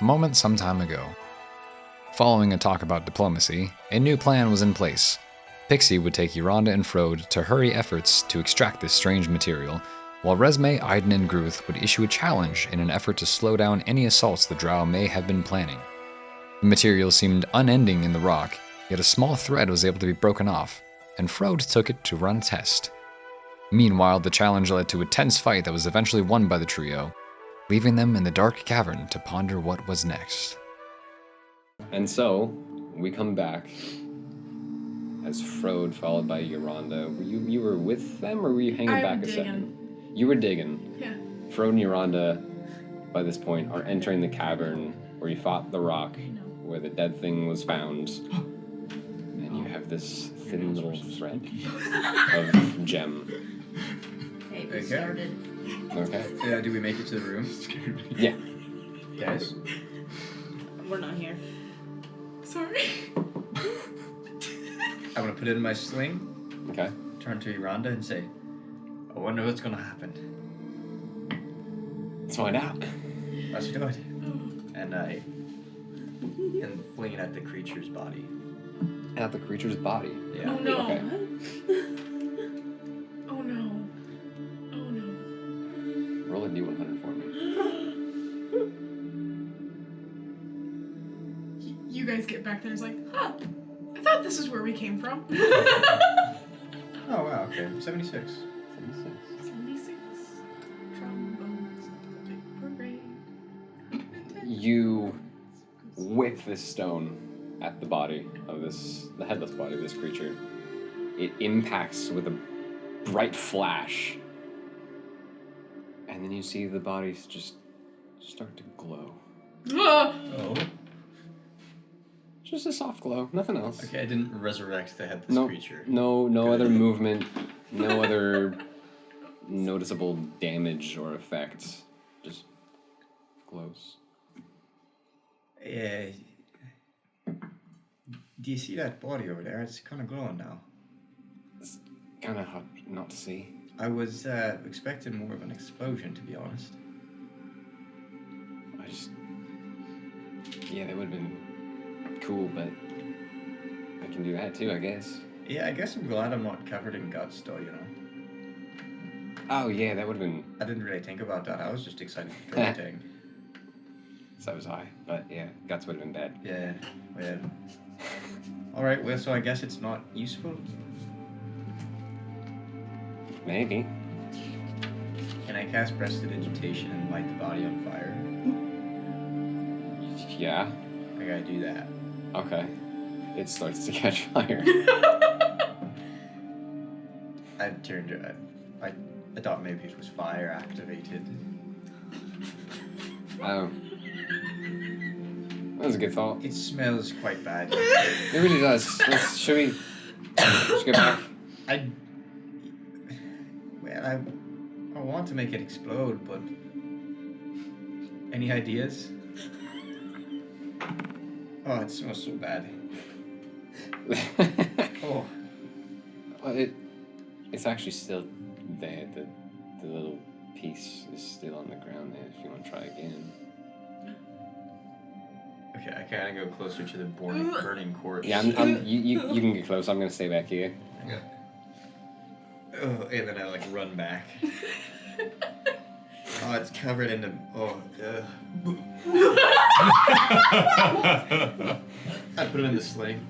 moment some time ago. Following a talk about diplomacy, a new plan was in place. Pixie would take Yolanda and Frode to hurry efforts to extract this strange material, while Resme, Aiden, and Gruth would issue a challenge in an effort to slow down any assaults the Drow may have been planning. The material seemed unending in the rock, yet a small thread was able to be broken off, and Frode took it to run a test. Meanwhile, the challenge led to a tense fight that was eventually won by the trio, leaving them in the dark cavern to ponder what was next. And so, we come back as Frode followed by Yolanda. You were with them, or were you hanging back a second? You were digging. Yeah. Frode and Yolanda, by this point, are entering the cavern where you fought the rock, where the dead thing was found. And you have this thin little thread of gem. Hey, we started. Okay. Yeah, do we make it to the room? Yeah. Guys? We're not here. Sorry. I'm gonna put it in my sling, Okay. turn to Yolanda and say, I wonder what's gonna happen. Let's find out. Let's do it. And I fling it at the creature's body. At the creature's body. Yeah. Oh no. Okay. Oh no. Oh no. Roll a d100 for me. You guys get back there and it's like, huh, I thought this is where we came from. Oh wow, okay. 76. 76. Trombones. Big parade. You whip this stone at the body of the headless body of this creature. It impacts with a bright flash. And then you see the bodies just start to glow. Ah! Oh. Just a soft glow, nothing else. Okay, I didn't resurrect the headless creature. No other movement, no other noticeable damage or effects. Just glows. Do you see that body over there? It's kind of glowing now. It's kind of hard not to see. I was expecting more of an explosion, to be honest. Yeah, that would have been cool, but I can do that too, I guess. Yeah, I guess I'm glad I'm not covered in guts, though, you know. Oh yeah, that would have been... I didn't really think about that. I was just excited to go thing. So was I, but yeah, guts would have been bad. Yeah, well. Alright, well, so I guess it's not useful? Maybe. Can I cast Prestidigitation and light the body on fire? Yeah. I gotta do that. Okay. It starts to catch fire. I turned to I thought maybe it was fire activated. Oh. That was a good thought. It smells quite bad. It really does. Should we go back? I want to make it explode, but any ideas? Oh, it smells so bad. Oh. Well, it's actually still there. The little piece is still on the ground there if you want to try again. Okay, I kind of go closer to the burning corpse. Yeah, you can get close. I'm going to stay back here. Okay. Oh, and then I run back. Oh, it's covered in the... Oh, I put it in the sling.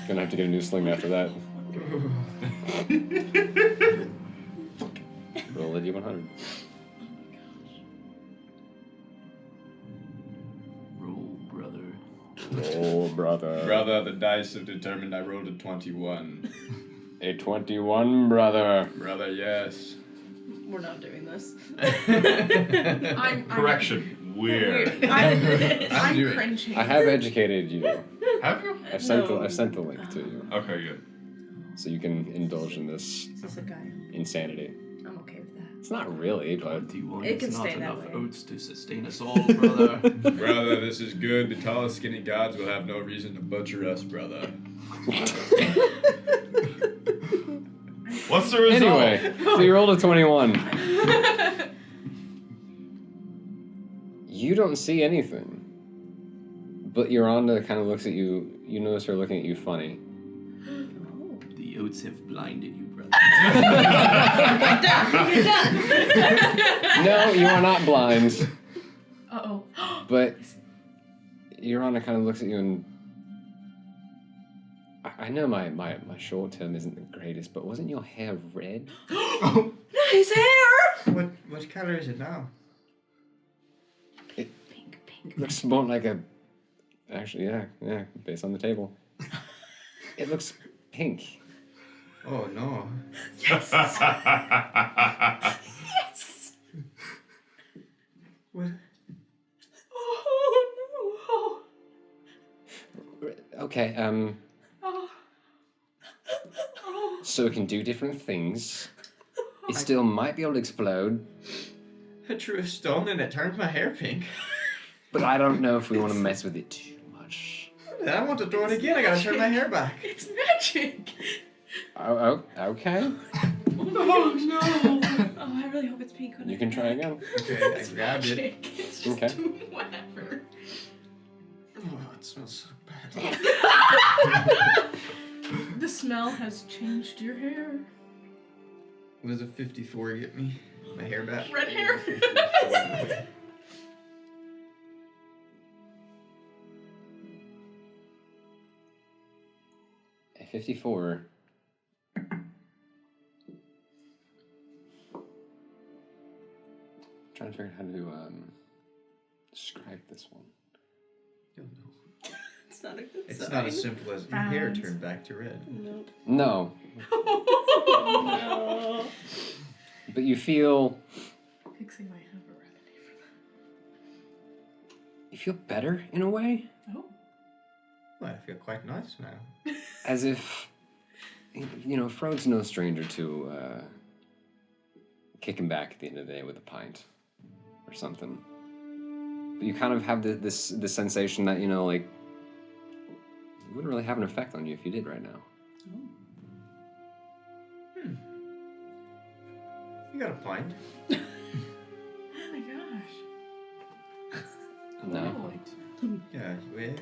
Gonna have to get a new sling after that. Roll a d100. Roll, brother. Roll, brother. Brother, the dice have determined I rolled a 21. A 21, brother. Brother, yes. We're not doing this. Correction. We're. I'm cringing. I have educated you. Have you? I've sent the link to you, Okay, good. so you can indulge in this Is this a guy? insanity. I'm okay with that. It's not really, but 21 It can is not stay that enough way. oats to sustain us all, brother. Brother, this is good. The tall, skinny gods will have no reason to butcher us, brother. What's the result? anyway, so you rolled a 21. You don't see anything. But Yolanda kind of looks at you. You notice her looking at you funny. The oats have blinded you, brother. You're done. No, you are not blind. Uh-oh. But Yolanda kind of looks at you and... I know my short term isn't the greatest, but wasn't your hair red? Nice hair. What color is it now? Pink. Looks more like a... Actually, yeah, based on the table. It looks pink. Oh no. Yes. What? Oh no. Okay, Oh. so it can do different things. It still might be able to explode, I threw a stone and it turned my hair pink. but I don't know if we want to mess with it too much. I want to throw it again. I gotta turn my hair back. It's magic. Oh, okay. Oh no. Oh, I really hope it's pink. You can try again. Okay, I grabbed it. Magic. It's just Okay. doing whatever. Oh, it smells so bad. The smell has changed your hair. What does a 54 get me? My hair back? Red hair. A 54. Trying to figure out how to describe this one. It's not a good It's sign. not as simple as your hair Frowns. turned back to red. Nope. No, No. but you feel Pixie might have a remedy for you feel better in a way, that. Oh. Well, I feel quite nice now. as if Frode's no stranger to kicking back at the end of the day with a pint or something. But you kind of have this sensation that it wouldn't really have an effect on you if you did right now. You got a pint? Oh my gosh. No. Oh, Yeah, well,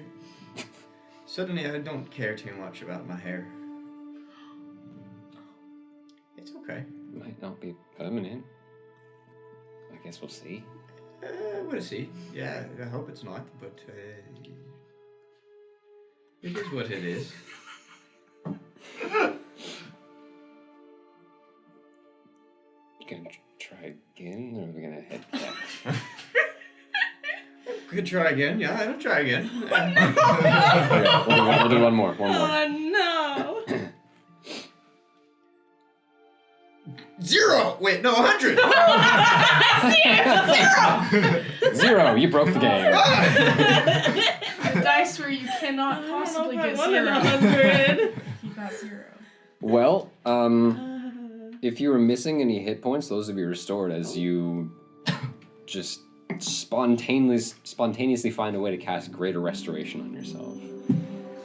suddenly I don't care too much about my hair. It's okay. Might not be permanent. I guess we'll see. We'll see. Yeah, I hope it's not, but it is what it is. You gonna try again, or are we gonna head back? Could try again. Yeah, I'll try again. Okay, we'll do one more. Oh no. 0! Wait, no, 100! Zero. You broke the game. the dice where you cannot possibly get I zero. 100. You got 0. Well, if you were missing any hit points, those would be restored as you just spontaneously find a way to cast greater restoration on yourself.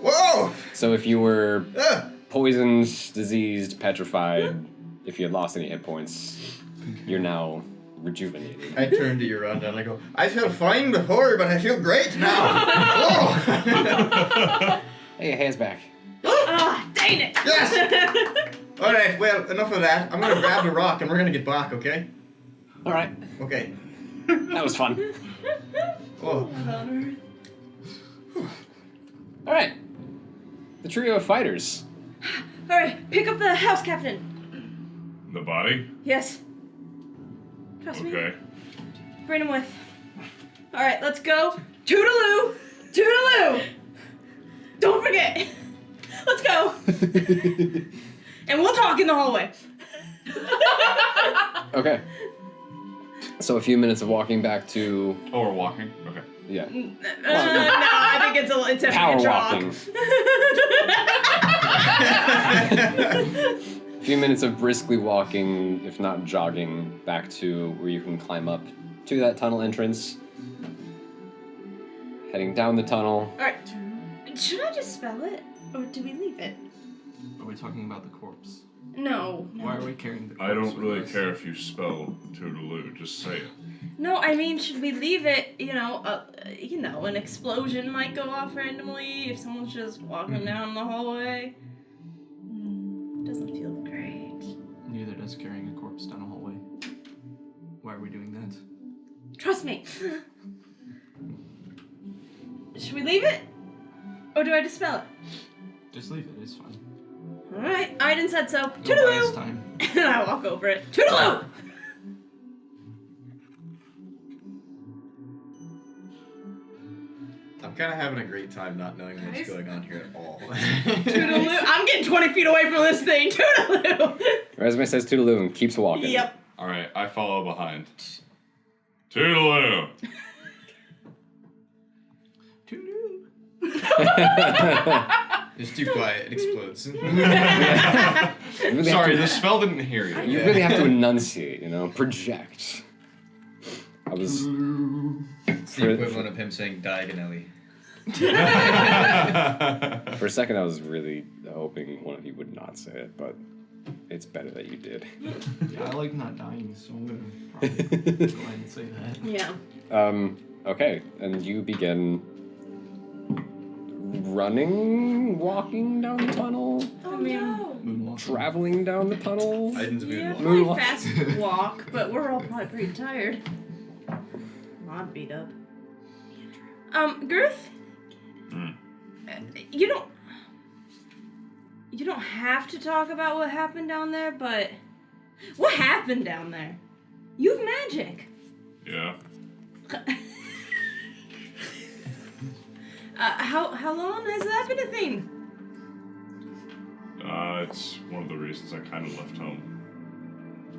Whoa! So if you were Ah! poisoned, diseased, petrified, if you had lost any hit points, you're now rejuvenated. I turn to Yolanda and I go, I felt fine before, but I feel great now. Oh! Hey, hands back. Ah, dang it. Yes! All right, well, enough of that. I'm going to grab the rock and we're going to get back, okay? All right, Okay. that was fun. Oh. All right, the trio of fighters. All right, pick up the house captain. The body? Yes. Trust me. Okay. Bring him with. All right, let's go. Toodaloo! Toodaloo! Don't forget. Let's go. And we'll talk in the hallway. Okay. So a few minutes of walking back to Oh, we're walking? Okay. yeah. No, I think it's a Power a jog. walking. A few minutes of briskly walking, if not jogging, back to where you can climb up to that tunnel entrance. Heading down the tunnel. All right. Should I just spell it, or do we leave it? Are we talking about the corpse? No. Why are we carrying the I corpse don't with really us? care if you spell Toodaloo, just say it. No, I mean, should we leave it? An explosion might go off randomly if someone's just walking down the hallway. Doesn't feel great. Neither does carrying a corpse down a hallway. Why are we doing that? Trust me. Should we leave it? Or do I dispel it? Just leave it, it's fine. Alright, Aiden said so. Go buy us Toodaloo! time. And I walk over it. Toodaloo! I'm kind of having a great time not knowing what's Guys? going on here at all. Toodaloo. I'm getting 20 feet away from this thing. Toodaloo! Resume says toodaloo and keeps walking. Yep. Alright, I follow behind. Toodaloo! Toodaloo. It's too quiet. It explodes. You really have Sorry, to- the spell didn't hear you. You really have to enunciate, project. I was. It's the equivalent of him saying diagonally. For a second, I was really hoping one of you would not say it, but it's better that you did. Yeah, I like not dying, so I'm gonna probably go ahead and say that. Yeah. Okay, and you begin running, walking down the tunnel, Oh mean, no. Moonwalk. traveling down the tunnel. Aiden's Yeah, moonwalk. probably fast walk, but we're all probably pretty tired. I'm beat up. Girth? Hmm. You don't have to talk about what happened down there, but what happened down there? You have magic. Yeah. How long has that been a thing? It's one of the reasons I kind of left home.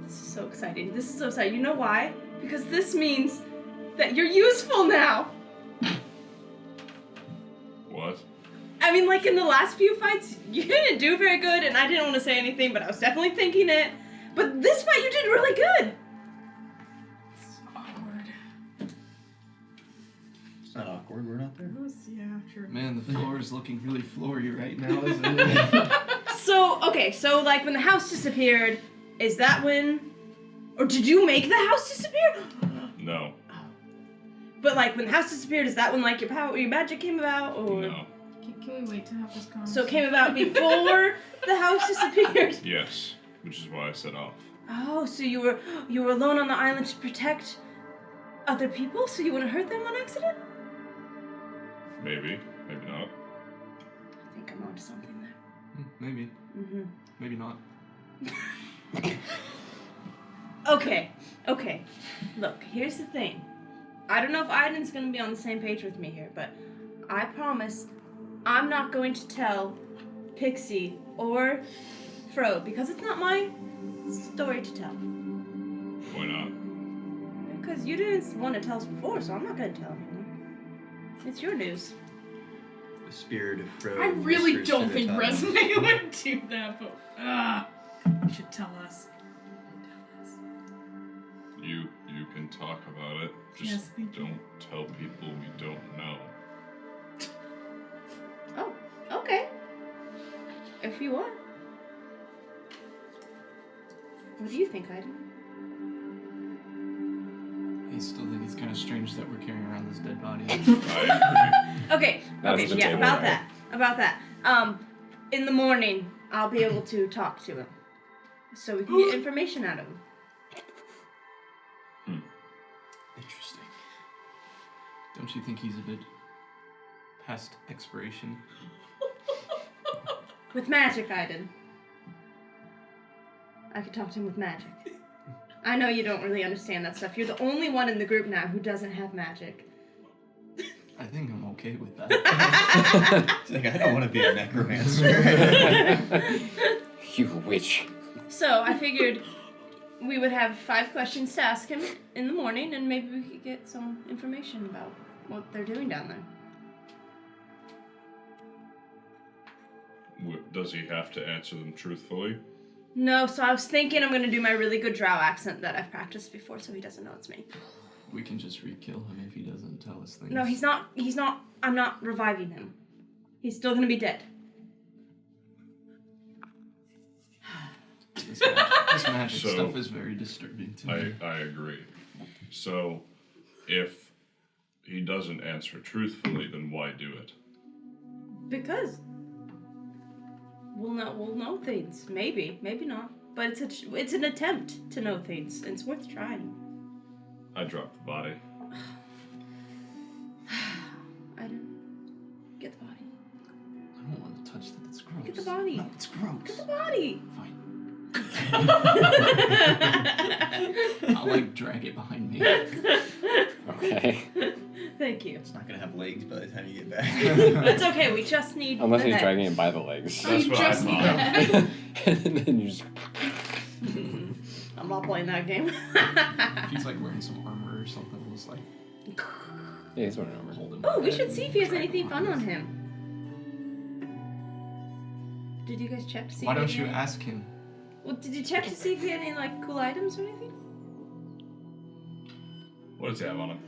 This is so exciting. This is so exciting. You know why? Because this means that you're useful now. What? I mean, like in the last few fights, you didn't do very good, and I didn't want to say anything, but I was definitely thinking it. But this fight, you did really good. It's awkward. It's not awkward. We're not there. Yeah, sure. Man, the floor is looking really floory right now, isn't it? So like when the house disappeared, is that when, or did you make the house disappear? No. But like when the house disappeared, is that when like your magic came about, or? No. Can we wait to have this conversation? So it came about before the house disappeared. Yes. Which is why I set off. Oh, so you were alone on the island to protect other people, so you wouldn't hurt them on accident? Maybe. Maybe not. I think I'm onto something there. Maybe. Mm-hmm. Maybe not. Okay. Look, here's the thing. I don't know if Aiden's gonna be on the same page with me here, but I promise I'm not going to tell Pixie or Fro because it's not my story to tell. Why not? Because you didn't want to tell us before, so I'm not gonna tell anyone. It's your news. The spirit of Fro. I really whispers don't through the think tunnel. Resume would do that, but you should tell us. You can talk about it. Just Yes, thank you. don't tell people we don't know. Oh, okay. If you want. What do you think, Aiden? I still think it's kind of strange that we're carrying around this dead body. I Okay, That's okay, the yeah, table, about right? that. In the morning, I'll be able to talk to him. So we can get information out of him. Interesting. Don't you think he's a bit past expiration? With magic, Aiden. I could talk to him with magic. I know you don't really understand that stuff. You're the only one in the group now who doesn't have magic. I think I'm okay with that. It's like, I don't want to be a necromancer. You witch. So I figured we would have 5 questions to ask him in the morning, and maybe we could get some information about what they're doing down there. Does he have to answer them truthfully? No, so I was thinking I'm gonna do my really good drow accent that I've practiced before, so he doesn't know it's me. We can just re-kill him if he doesn't tell us things. No, he's not. I'm not reviving him. He's still gonna be dead. This magic So- stuff is very disturbing to me. I agree. So, If he doesn't answer truthfully, then why do it? Because we'll know things. Maybe not. But it's an attempt to know things. It's worth trying. I dropped the body. I didn't get the body. I don't want to touch that. It's gross. Get the body. No, it's gross. Get the body. Fine. I'll like drag it behind me. Okay. Thank you. It's not gonna have legs by the time you get back. It's okay. We just need. Unless the he's head. dragging it by the legs. That's you what I just need thought. that. And then you just. I'm not playing that game. If he's like wearing some armor or something, was like Yeah, he's wearing armor. hold him. Oh, we back should and see if he has drag anything fun behind on us. him. Did you guys check to see? Why if he don't had you any- ask him? Well, did you check to see if he had any like cool items or anything? What does he have on him?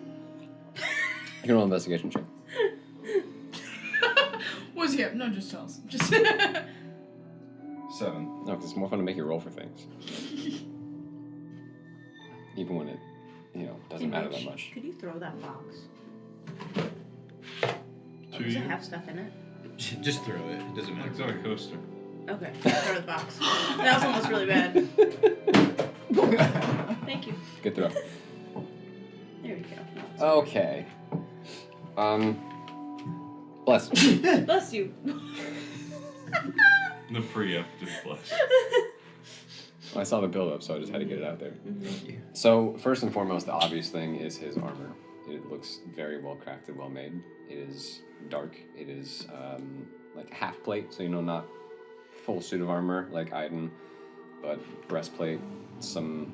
You can roll an investigation check. What was he up? No, just tell us. Just 7. No, because it's more fun to make you roll for things. Even when it, doesn't matter that much. Could you throw that box? To Does it you? have stuff in it? Just throw it. It doesn't matter. It's on a coaster. Okay, throw the box. That was almost really bad. Thank you. Good throw. There we go. Okay. Bless. Bless you. The preemptive bless. I saw the build up, so I just had to get it out there. Thank you. So, first and foremost, the obvious thing is his armor. It looks very well crafted, well made. It is dark. It is like half plate, so not full suit of armor like Iden, but breastplate, some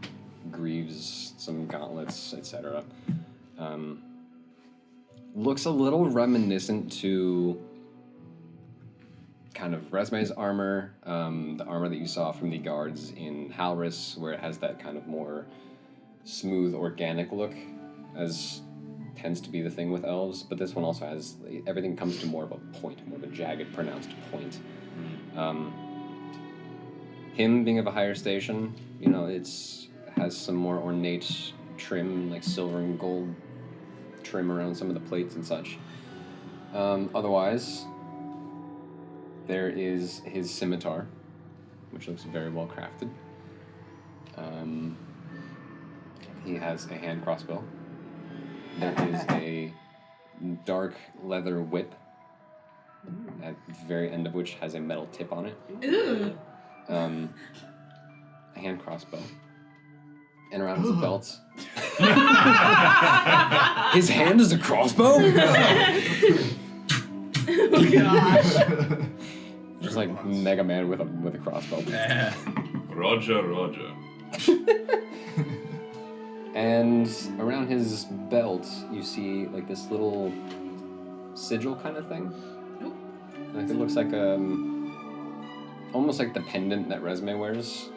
greaves, some gauntlets, etc. Looks a little reminiscent to kind of Resme's armor, the armor that you saw from the guards in Halris, where it has that kind of more smooth, organic look, as tends to be the thing with elves. But this one also has, everything comes to more of a point, more of a jagged, pronounced point. Him being of a higher station, has some more ornate trim, like silver and gold trim around some of the plates and such. Otherwise, there is his scimitar, which looks very well crafted. He has a hand crossbow. There is a dark leather whip, at the very end of which has a metal tip on it. Ooh. A hand crossbow. And around his belt. His hand is a crossbow? Oh gosh. Just like Mega Man with a crossbow. Roger. And around his belt, you see like this little sigil kind of thing. Nope. Like it looks like almost like the pendant that Resme wears.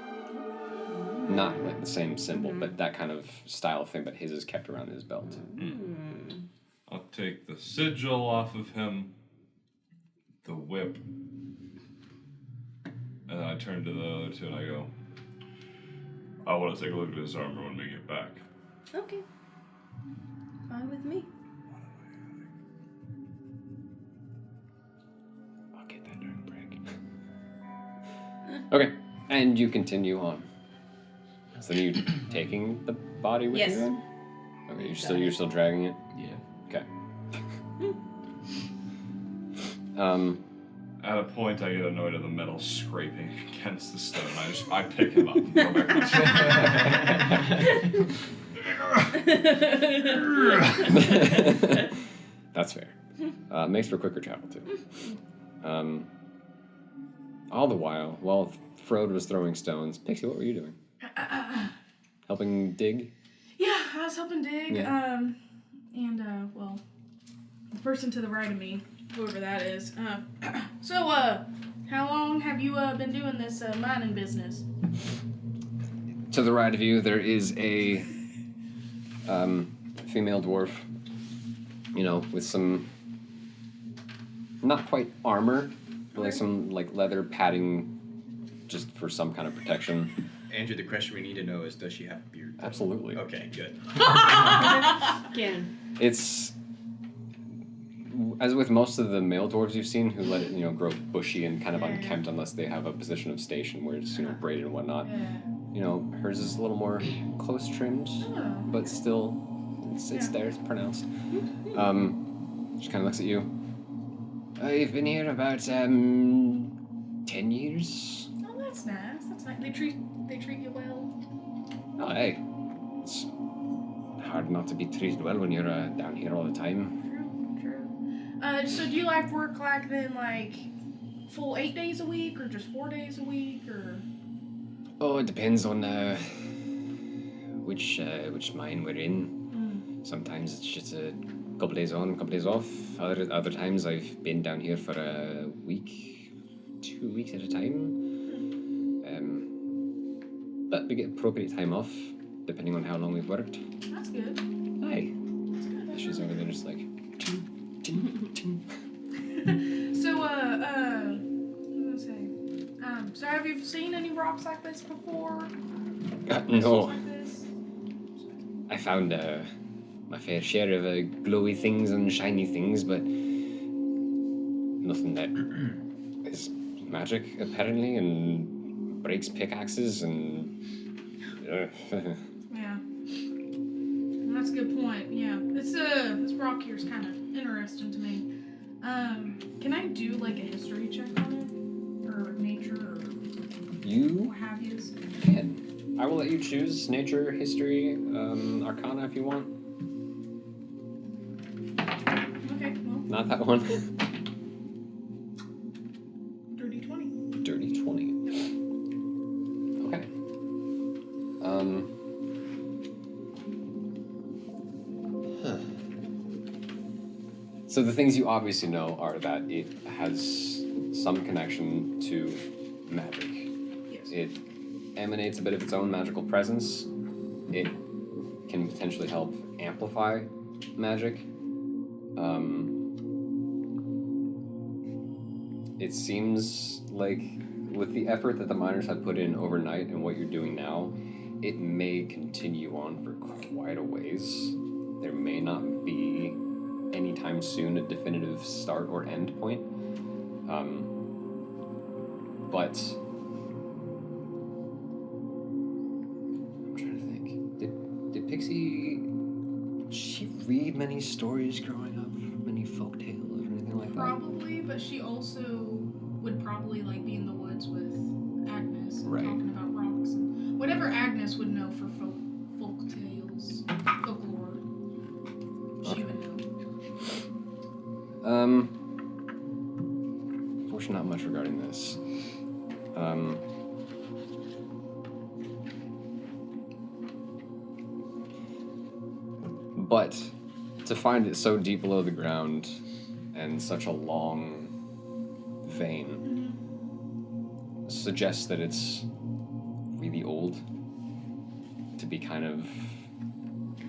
Not like the same symbol, but that kind of style thing. But his is kept around his belt. I'll take the sigil off of him, the whip, and then I turn to the other two and I go, I want to take a look at his armor when we get back. Okay. Fine with me. I'll get that during break. Okay, and you continue on. So then you taking the body with Yes. you then? Okay, you're still dragging it? Yeah. Okay. At a point, I get annoyed at the metal scraping against the stone. I pick him up and go back on. That's fair. Makes for quicker travel too. All the while Frode was throwing stones, Pixie, what were you doing? Helping dig? Yeah, I was helping dig. Yeah. Well, the person to the right of me, whoever that is. So, how long have you been doing this mining business? To the right of you, there is a female dwarf, with some not quite armor, but like some like leather padding, just for some kind of protection. Andrew, the question we need to know is, does she have a beard? Absolutely. Okay, good. Again. It's as with most of the male dwarves you've seen who let it, grow bushy and kind of unkempt unless they have a position of station where it's, braided and whatnot. Yeah. Hers is a little more close trimmed, but still, it's there, it's pronounced. She kind of looks at you. I've been here about 10 years. Oh, that's nice. That's nice. They treat you well. Oh, hey, it's hard not to be treated well when you're down here all the time. True. So do you work full 8 days a week or just 4 days a week or? Oh, it depends on which mine we're in. Sometimes it's just a couple days on, couple days off. Other times I've been down here for a week, 2 weeks at a time. But we get appropriate time off depending on how long we've worked. That's good. Aye. That's good. She's over there just like. So what was I gonna say? So have you seen any rocks like this before? No. Like this? I found my fair share of glowy things and shiny things, but nothing that is magic apparently, and breaks pickaxes and. Yeah. That's a good point. Yeah. This rock here is kind of interesting to me. Can I do a history check on it, or nature, or You what have yous? can. I will let you choose nature, history, arcana if you want. Okay. Well, Not that one. dirty 20. Dirty 20. Okay. So the things you obviously know are that it has some connection to magic. Yes. It emanates a bit of its own magical presence. It can potentially help amplify magic. It seems like with the effort that the miners have put in overnight and what you're doing now, it may continue on for quite a ways. There may not be anytime soon a definitive start or end point. But I'm trying to think. Did Pixie she read many stories growing up? Many folk tales or anything like that? Probably, but she also would probably be in the woods with Agnes and Right. talking about rocks and whatever Agnes would know for folk tales, folklore. She would know. Unfortunately, not much regarding this. But to find it so deep below the ground and such a long vein suggests that it's really old, to be kind of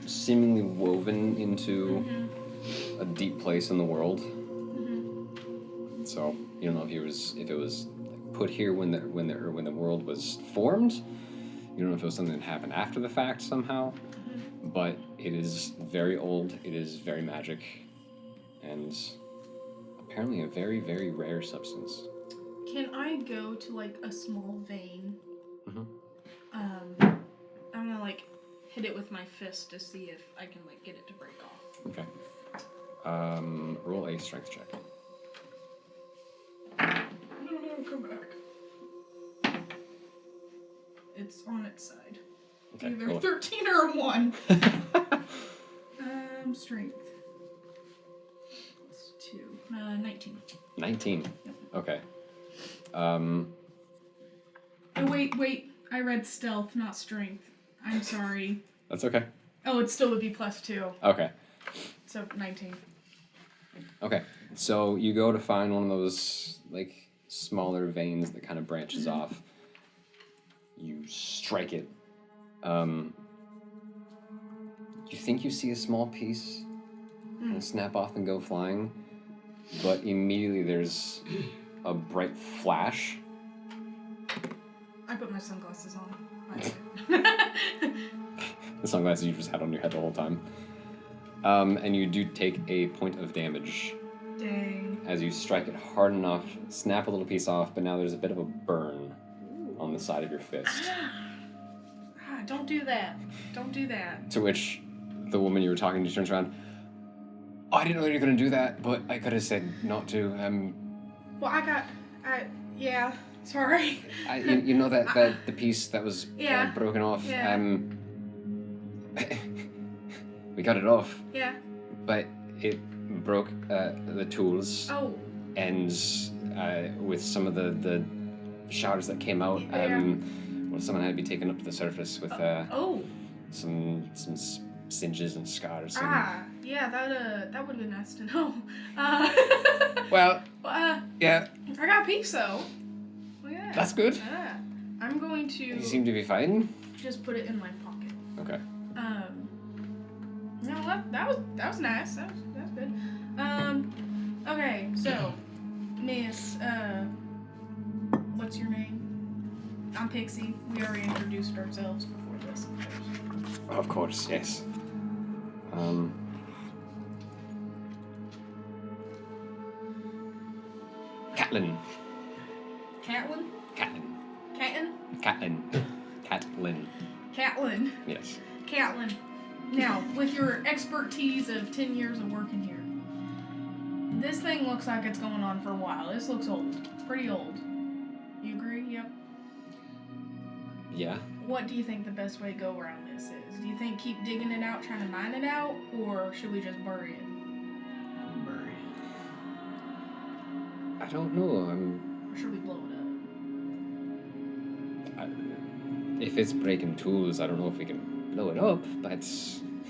seemingly woven into a deep place in the world. So you don't know if it was put here when the world was formed. You don't know if it was something that happened after the fact somehow. But it is very old. It is very magic, and apparently a very, very rare substance. Can I go to a small vein? Mhm. I'm gonna hit it with my fist to see if I can get it to break off. Okay. Roll a strength check. No, come back. It's on its side. Okay. Either Roll. 13 or a 1. Strength. Plus 2. 19. 19. Yep. Okay. Oh, wait. I read stealth, not strength. I'm sorry. That's okay. Oh, it still would be plus 2. Okay. So 19. Okay. So you go to find one of those smaller veins that kind of branches off. You strike it. You think you see a small piece and snap off and go flying, but immediately there's a bright flash. I put my sunglasses on. sunglasses you just had on your head the whole time. And you do take a point of damage Dang. as you strike it hard enough, snap a little piece off, but now there's a bit of a burn on the side of your fist. Don't do that. Don't do that. To which the woman you were talking to turns around. Oh, I didn't know you were going to do that, but I could have said not to. Well, yeah, sorry. You know that the piece that was Yeah. broken off? Yeah. We got it off, Yeah. but it broke the tools. Oh. And with some of the showers that came out, Yeah. well, someone had to be taken up to the surface with some singes and scars. And, Yeah, that would have been nice to know. well, yeah, I got a piece though. Well, yeah. that's good. Yeah. I'm going to You seem to be fine. just put it in my pocket. Okay. No, that was nice. That's good. Okay, so Miss, what's your name? I'm Pixie. We already introduced ourselves before this, of course. Of course, yes. Catlin. Catlin? Catlin. Catlin? Catlin. Catlin. Catlin. Yes. Catlin. Now, with your expertise of 10 years of working here, this thing looks like it's going on for a while. This looks old. Pretty old. You agree? Yep. Yeah. What do you think the best way to go around this is? Do you think keep digging it out, trying to mine it out, or should we just bury it? Bury. I don't know. Or should we blow it up? If it's breaking tools, I don't know if we can blow it up, but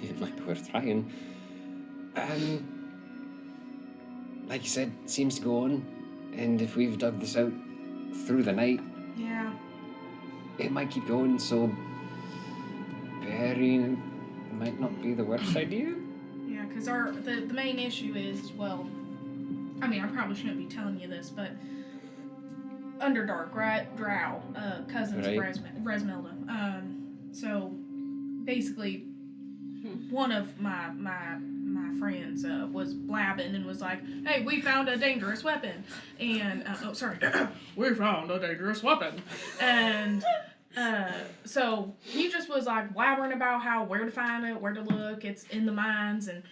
it might be worth trying. Like you said, seems to go on, and if we've dug this out through the night, Yeah. it might keep going, so burying might not be the worst idea. Yeah, because the main issue is, well, I mean, I probably shouldn't be telling you this, but Underdark, right? Drow, cousins of Right. Resmelda. So basically, one of my friends was blabbing and was like, "Hey, we found a dangerous weapon," and we found a dangerous weapon, and so he just was like blabbering about where to find it, where to look. It's in the mines, and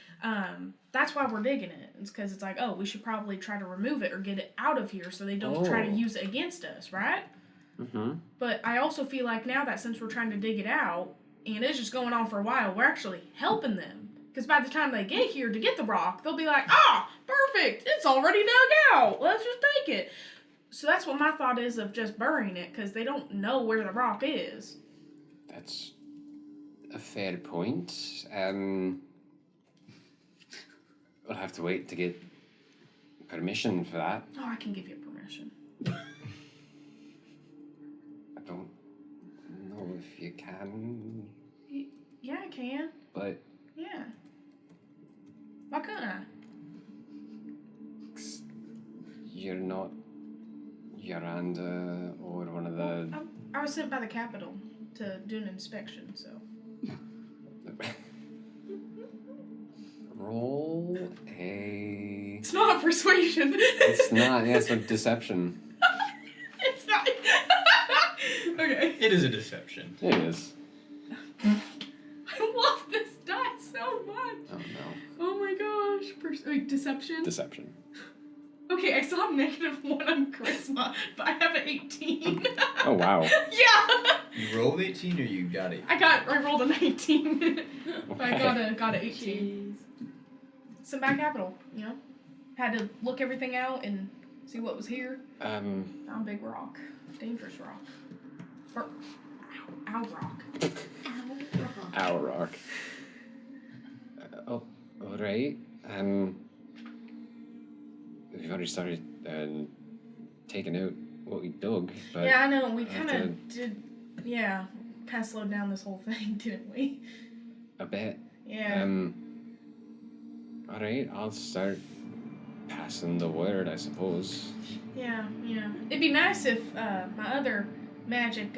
that's why we're digging it. It's because it's like, oh, we should probably try to remove it or get it out of here so they don't try to use it against us, right? Mm-hmm. But I also feel like now that since we're trying to dig it out, and it's just going on for a while, we're actually helping them. Because by the time they get here to get the rock, they'll be like, perfect, it's already dug out. Let's just take it. So that's what my thought is of just burying it, because they don't know where the rock is. That's a fair point. We'll have to wait to get permission for that. Oh, I can give you permission. I don't know if you can, Yeah, I can. but Yeah. Why couldn't I? you're not Yoranda or one of the... I was sent by the capital to do an inspection, so. Roll a... It's not persuasion. It's not, yeah, it's a deception. It's not. Okay. It is a deception. It is. I love this die so much. Oh no. Oh my gosh. Wait, deception? Deception. Okay, I still have -1 on charisma, but I have an 18. Oh wow. Yeah! You rolled 18 or you got it? I rolled a 19. But I Okay. got a 18. Sent by capital, you know? Had to look everything out and see what was here. Found a big rock. Dangerous rock. Ow rock. Our rock. Oh, alright. We've already started taking out what we dug, but... Yeah, I know. We I have kind of did. Yeah, kind of slowed down this whole thing, didn't we? A bit. Yeah. Alright, I'll start passing the word, I suppose. Yeah. It'd be nice if my other magic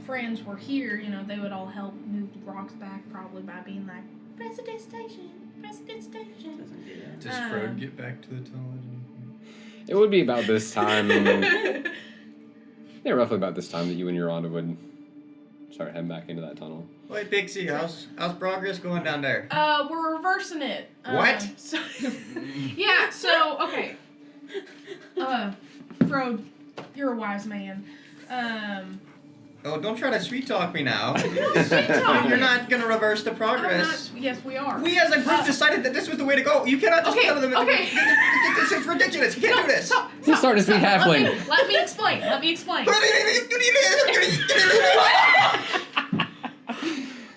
friends were here, you know, they would all help move the rocks back, probably by being like, press it station, press it station. Doesn't do that. Does Frode get back to the tunnel at any point? It would be about this time. Yeah, roughly about this time that you and Yolanda would start heading back into that tunnel. Wait, Pixie, how's progress going down there? We're reversing it. What? So, yeah, so, okay. Frode, you're a wise man. Oh, don't try to sweet talk me now. Sweet talk. You're not gonna reverse the progress. Yes, we are. We as a group decided that this was the way to go. You cannot just Okay, tell them. okay. This is ridiculous. You can't do this. He's starting to speak halfling. Let me explain.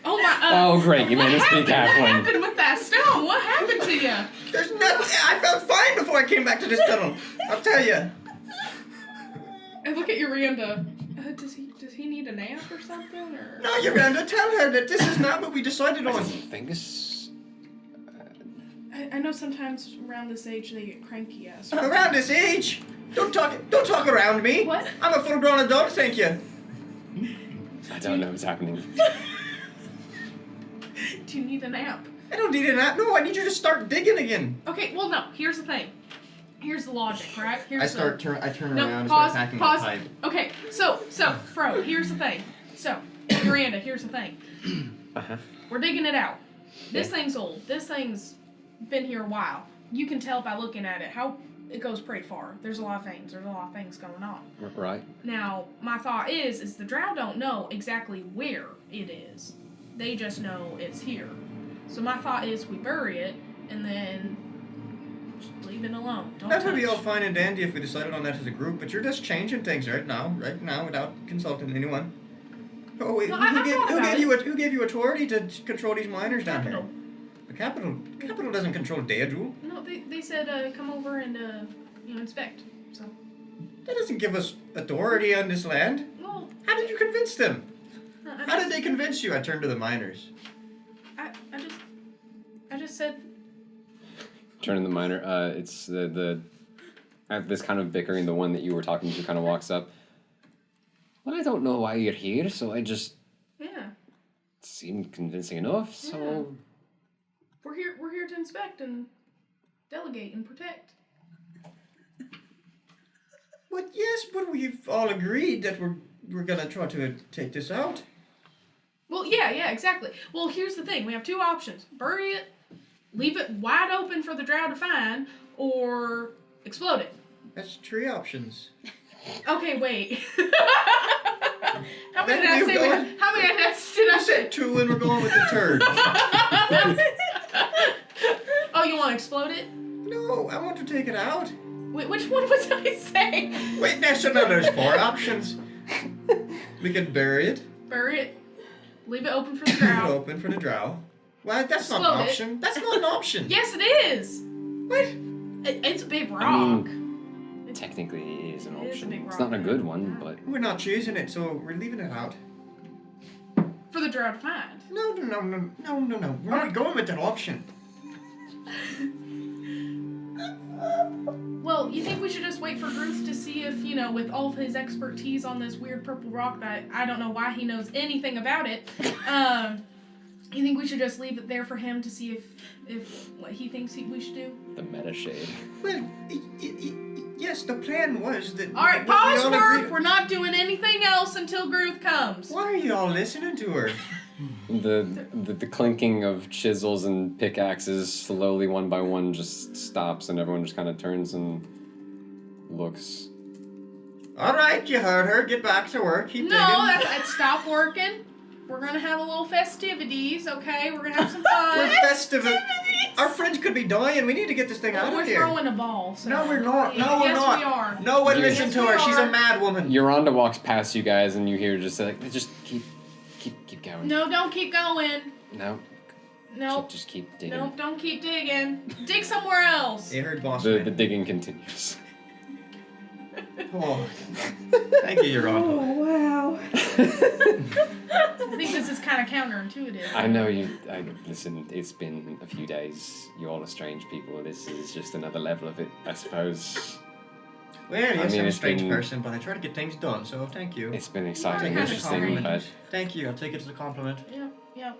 Oh my. Oh, great, you made us speak What halfling. happened with that stone? What happened to you? There's nothing. I felt fine before I came back to this tunnel. I'll tell you. I look at Yolanda. Does he need a nap or something? Or? No, Yolanda, tell her that this is not what we decided I on. don't think this. I know sometimes around this age they get cranky ass. Around this age, don't talk around me. What? I'm a full-grown adult, thank you. I don't know what's happening. Do you need a nap? I don't need a nap. No, I need you to start digging again. Okay, well no. Here's the thing. Here's the logic, right? Here's I turn No, around and pause, start packing pause. my pipe. Okay, so, Fro, here's the thing. So, Miranda, here's the thing. Uh-huh. We're digging it out. This thing's old. This thing's been here a while. You can tell by looking at it how it goes pretty far. There's a lot of things. There's a lot of things going on. Right. Now, my thought is the drow don't know exactly where it is. They just know it's here. So my thought is we bury it and then just leave it alone. Don't That would be touch. all fine and dandy if we decided on that as a group, but you're just changing things right now, without consulting anyone. Oh wait, No, I thought about who gave you authority to control these miners down here? Capital. The capital doesn't control Daedrul. No, they said come over and inspect. So, That doesn't give us authority on this land. well, How did you convince them? I How did they convince you? I turned to the miners. I just said Turning the miner. It's the at this kind of bickering. The one that you were talking to kind of walks up. Well, I don't know why you're here, so I just yeah. seemed convincing enough. So We're here to inspect and delegate and protect. But yes, but we've all agreed that we're gonna try to take this out. Well, yeah, exactly. Well, here's the thing: we have two options: bury it, leave it wide open for the drow to find, or explode it. That's 3 options. Okay, wait. How many did I Then say? you go- How many did I You said 2 and we're going with the third. Oh, you want to explode it? No, I want to take it out. Wait, which one was I saying? Wait, there's 4 options. We can bury it, Bury it, leave it open for the leave it drow. open for the drow. Well, that's not an Explode it. option. That's not an option. Yes, it is. What? It's a big rock. I mean, technically, it is an It is a option. big It's not a rock. good one, but We're not choosing it, so we're leaving it out. For the drow to find. No. We're not going with that option. Well, you think we should just wait for Ruth to see if, with all of his expertise on this weird purple rock that I don't know why he knows anything about it, you think we should just leave it there for him to see if what he thinks we should do? the meta shade. Well, yes, the plan was that. All right, that we pause all work. agreed- We're not doing anything else until Ruth comes. Why are you all listening to her? The clinking of chisels and pickaxes slowly one by one just stops, and everyone just kind of turns and looks. All right, you heard her. Get back to work. Keep No, digging. I'd stop working. We're gonna have a little festivities, okay? We're gonna have some fun. We're festive. Our friends could be dying. We need to get this thing out We're of here. throwing a ball. So. No, we're not. No, we're yes, not. we are. No one Yes, listen to we her. She's a are. mad woman. Yolanda walks past you guys, and you hear just like, just keep going. No, don't keep going. No. Nope. Just keep digging. Nope, don't keep digging. Dig somewhere else. They heard boss The man. digging continues. Oh, thank you, Your Honor. wow. I think this is kind of counterintuitive. I know you. Listen, it's been a few days. You all are strange people. This is just another level of it, I suppose. Well, yes, mean, I'm a it's strange been- person, but I try to get things done, so thank you. It's been exciting, Well, interesting, but Thank you, I'll take it as a compliment. Yeah.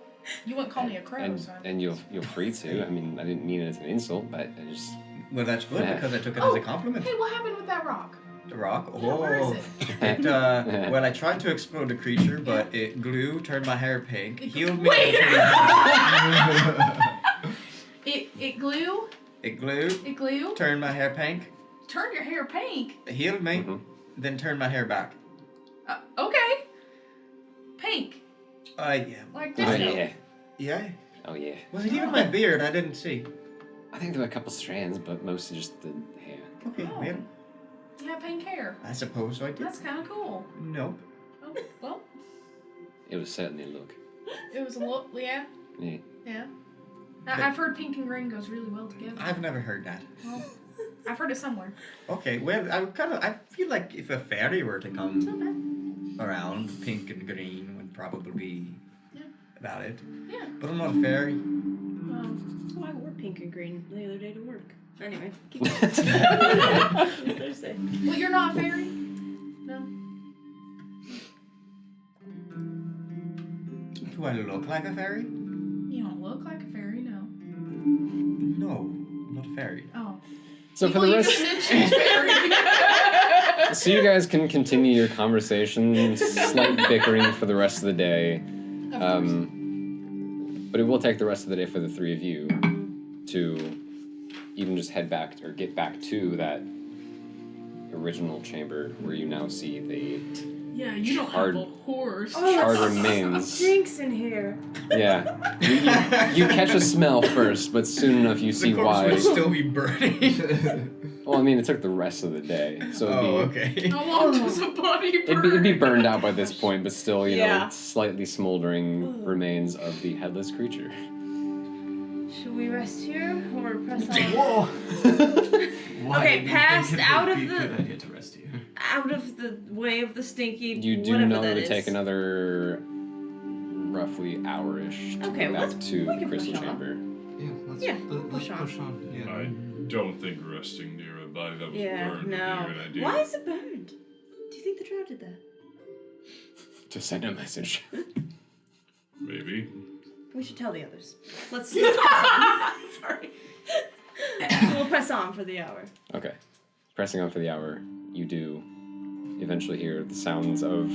You wouldn't call me a crow, and son. and you're free to. I mean, I didn't mean it as an insult, but I just Well, that's good Yeah. because I took it as a compliment. Hey, what happened with that rock? The rock? Yeah, where is Oh. it? Well, I tried to explode the creature, but it glue, turned my hair pink, healed me. Wait! and turned my- It glue? It glued, It glue? turned my hair pink, Turn your hair pink? it healed me, Mhm. then turned my hair back. Okay. Pink. Yeah. Like oh disco. yeah, Yeah? oh yeah. Was it even my beard? I didn't see. I think there were a couple strands, but mostly just the hair. Okay, Oh. well, You have pink hair. I suppose I did. That's kind of cool. Nope. Oh, well, It was certainly a look. it was a look, yeah. Yeah. Yeah. But- I've heard pink and green goes really well together. I've never heard that. Well, I've heard it somewhere. Okay, well, I feel like if a fairy were to It's come not bad. around, pink and green would probably be Yeah. about it. Yeah. But I'm not a fairy. Oh, I wore pink and green the other day to work. Anyway, keep going. It's Thursday. Well, you're not a fairy? No. Do I look like a fairy? You don't look like a fairy, no. No, I'm not a fairy. Oh. So for Well, the you just rest, mentioned fairy. so you guys can continue your conversation, slight bickering for the rest of the day. Of course. But it will take the rest of the day for the three of you to even just head back or get back to that original chamber where you now see the Yeah, you don't Hard- have a horse. charred remains. Stinks in here. Yeah. You catch a smell first, but soon enough you see the corpse why. would still be burning. Well, I mean, it took the rest of the day, so it'd be, okay. How long does a body burn? it'd be burned out by this point, but still, you know, Yeah. slightly smoldering remains of the headless creature. Should we rest here or press on? Whoa! Why Okay, do you passed think it out would of be a the- good idea to rest here? Out of the way of the stinky. You do whatever know that to is. take another roughly hour-ish to Okay, go well, back to we the can crystal push on. chamber. Yeah, let's, Yeah, let's push on. push on. Yeah. I don't think resting near a body that was Yeah, burned no. would be a good idea. Why is it burned? Do you think the drow did that? To send a message. Maybe. We should tell the others. Let's press on. Sorry. We'll press on for the hour. Okay. Pressing on for the hour, you do eventually hear the sounds of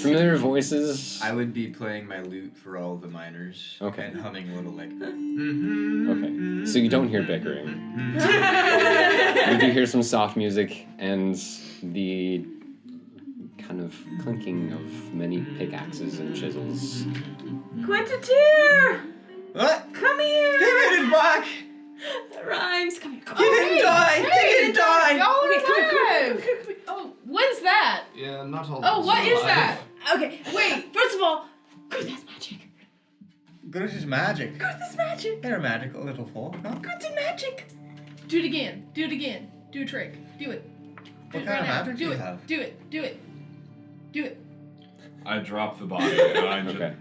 familiar voices. I would be playing my lute for all the miners. Okay. And humming a little like. Okay. So you don't hear bickering. You do hear some soft music and the kind of clinking of many pickaxes and chisels. Quentin! What? Come here! Give it back! That rhymes. Come here. Come He on. didn't die! He didn't die! Y'all Okay, come here, come here, alive! Oh, what is that? Yeah, not all. Oh, what is alive. that? Okay, wait. First of all, good, that's magic. Good is magic. Good, that's magic. They're a magical little folk, huh? Good's in magic. Do it again. Do it again. Do a trick. Do it. Do What it kind of now. magic do Do you it. have? Do it. Do it. Do it. I drop the body and I just. Okay.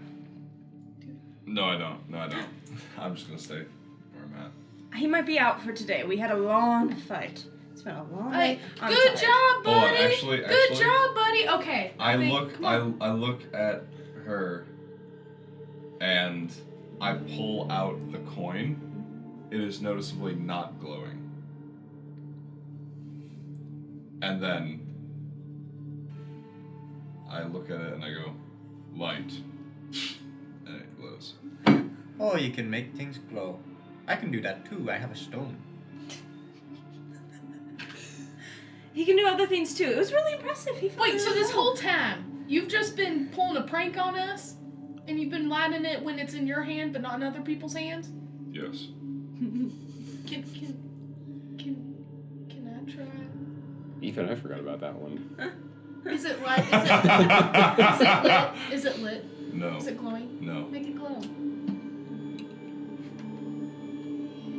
No, I don't. No, I don't. I'm just gonna stay where I'm at. He might be out for today. We had a long fight. It's been a long Hey, day. I'm good tired. job, Hold on, buddy. actually- Good actually- job, buddy. Okay. I think- look. come on. I look at her, and I pull out the coin. It is noticeably not glowing. And then I look at it and I go, light, and it glows. Oh, you can make things glow. I can do that too. I have a stone. He can do other things too. It was really impressive. He Wait, so this whole time, you've just been pulling a prank on us? And you've been lighting it when it's in your hand, but not in other people's hands? Yes. Can I try? Even I forgot about that one. Is it light? Is it lit? Is it lit? No. Is it glowing? No. Make it glow.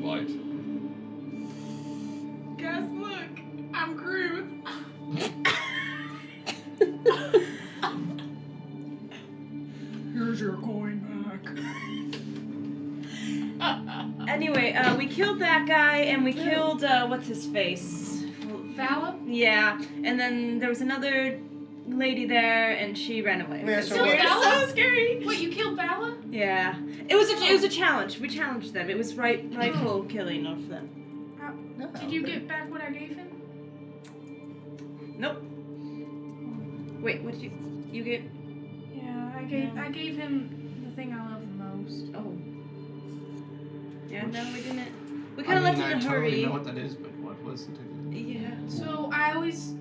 Light. Guys, look. I'm Groot. Here's your coin back. Anyway, we killed that guy and we killed what's his face? Vala? Yeah, and then there was another lady there, and she ran away. Yeah, It's so weird. what- So scary. Wait, you killed Vala? Yeah, it was a challenge. We challenged them. It was rightful killing of them. Did you get back what I gave him? Nope. Wait, what did you get? Yeah, I gave him the thing I love the most. Oh. Yeah, no, we didn't. We kind of left it in a totally hurry. know what that is, but what was it? Yeah. So I always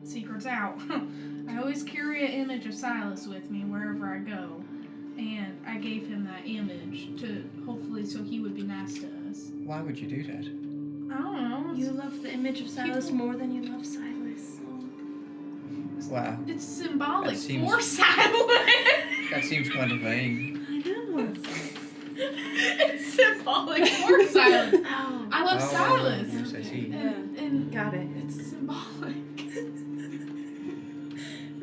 secrets out. I always carry an image of Silas with me wherever I go, and I gave him that image to hopefully so he would be nice to us. Why would you do that? I don't know. You love the image of Silas more than you love Silas. Wow. It's symbolic That seems- for Silas. That seems kind of vague. I know. It's symbolic for Silas. Oh. I love Silas. Yes, I see. And Got it. it's symbolic.